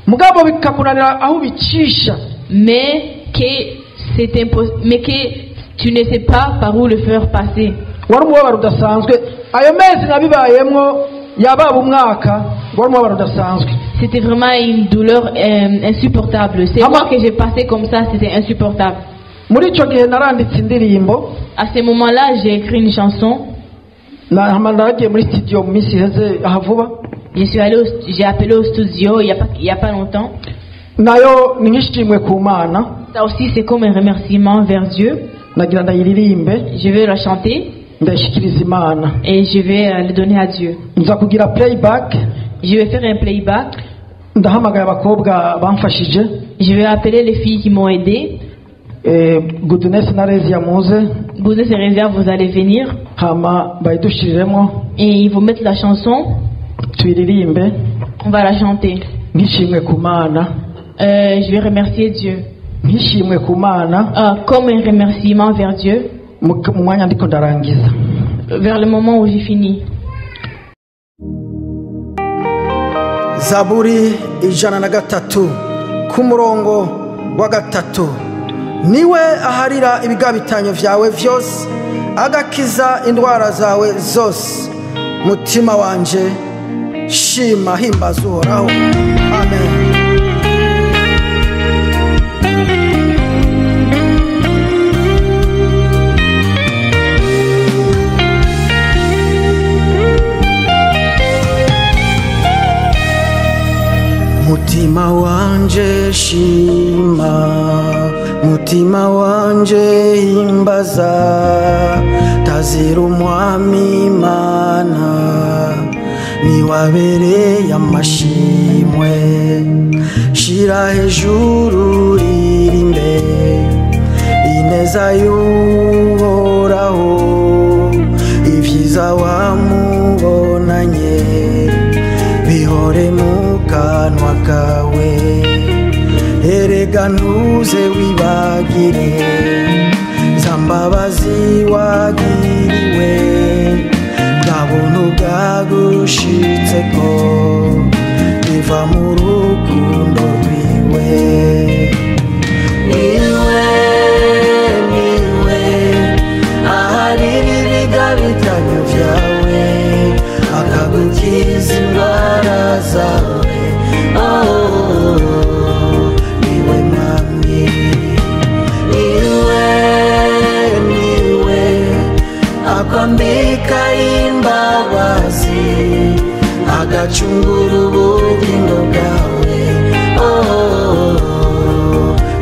mugabo bikakunanira aho bicisha, mais que tu ne sais pas par où le faire passer. Wari umubabaro udasanzwe ayo mezi nabibayemwo yababa umwaka. Wari umubabaro udasanzwe. C'était vraiment une douleur insupportable. C'est moi que j'ai passé comme ça, c'était insupportable. Muri ico gihe naranditse indirimbo. À ce moment-là, j'ai écrit une chanson. Naragiye muri studio mu minsi iheze ahavuba. J'ai appelé au studio il y a pas longtemps. Nayo ni nk'ishimwe ku Mana. Ça aussi c'est comme un remerciement vers Dieu. Nagira ndayiririmbe. Je vais la chanter. Ndashikiriza Imana. Et je vais le donner à Dieu. Nza kugira playback. Je vais faire un playback. Ndahamagaye abakobwa bamfashije. Je vais appeler les filles qui m'ont aidé. Goodness na Rezia muze Goodness et Rezia, vous allez venir hama bayidushiriremo et ils vont mettre la chanson. Tuyiririmbe. On va la chanter. Nishimwe kumana. Je vais remercier Dieu. Nishimwe kumana. Comme un remerciement vers Dieu. Mu mwanya ndiko ndarangiza. Vers le moment où j'ai fini. Zaburi 103 kumurongo wa 3. Niwe aharira ibigabitanyo vyawe vyose, agakiza indwara zawe zose. Mutima wanje shima himbaza Uhoraho. Amen. Mutima wanje shima, mutima wanje himbaza, tazira umwami Imana, niwabereye amashimwe. Shira hejuru ririmbe ineza y'Uhoraho, ivyiza wamubonanye bihore mu kanwa kawe. Erega ntuze wibagire za mbabazi wagiriwe, bwa buntu bwagushitseko biva mu rukundo rwiwe. Niwe aharira ibigabitanyo vyawe, akagukiza indwara zawe. Niwe mwami, niwe akwambika imbabazi, agacungura ubugingo bwawe.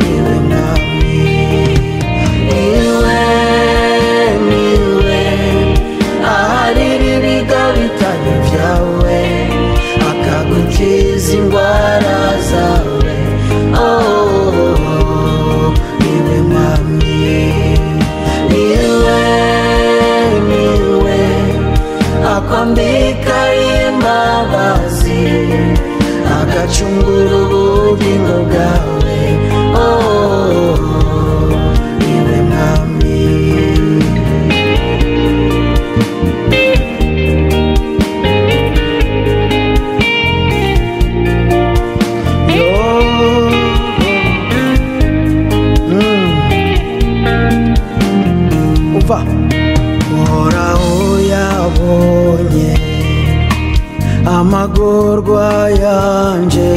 Niwe mwami, niwe aharira ibigabitanyo vyawe, akagukiza indwara zawe. Niwe mwami, niwe akwambika imbabazi, agacungura ubugingo bwawe. Niwe mwami. Uhoraho yabonye amagorwa yanje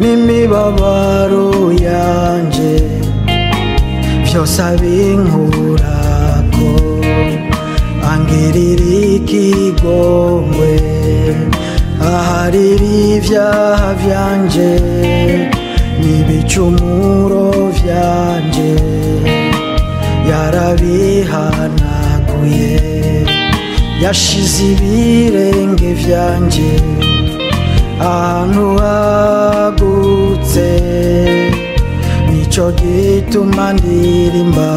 n'imibabaro yanje, vyose abinkurako, angirira ikigongwe, aharira ivyaha vyanje n'ibicumuro vyanje. Yarabihanaguye, yashize ibirenge vyanje ahantu hagutse. Nico gituma ndirimba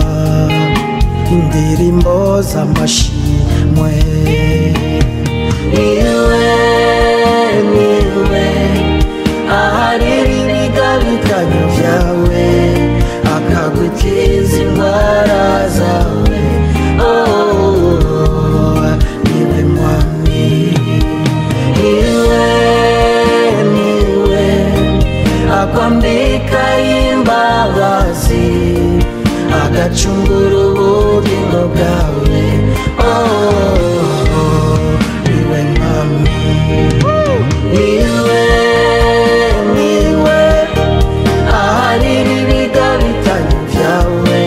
indirimbo z'amashimwe. Niwe aharira ibigabitanyo vyawe, akagukiza indwara zawe. Niwe mwami, niwe akwambika imbabazi, agacungura ubugingo bwawe. Niwe mwami, niwe aharira ibigabitanyo vyawe,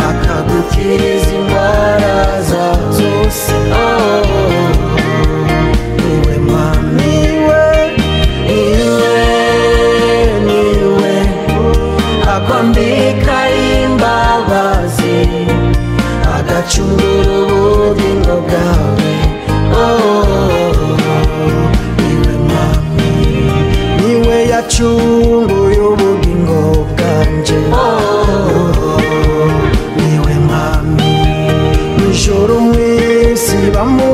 akagukiza indwara zose. Niwe mwami, niwe akwambika imbabazi, agacungura ubugingo bwawe. Niwe mwami, niwe yacunguye ubugingo bwanje. ntibamu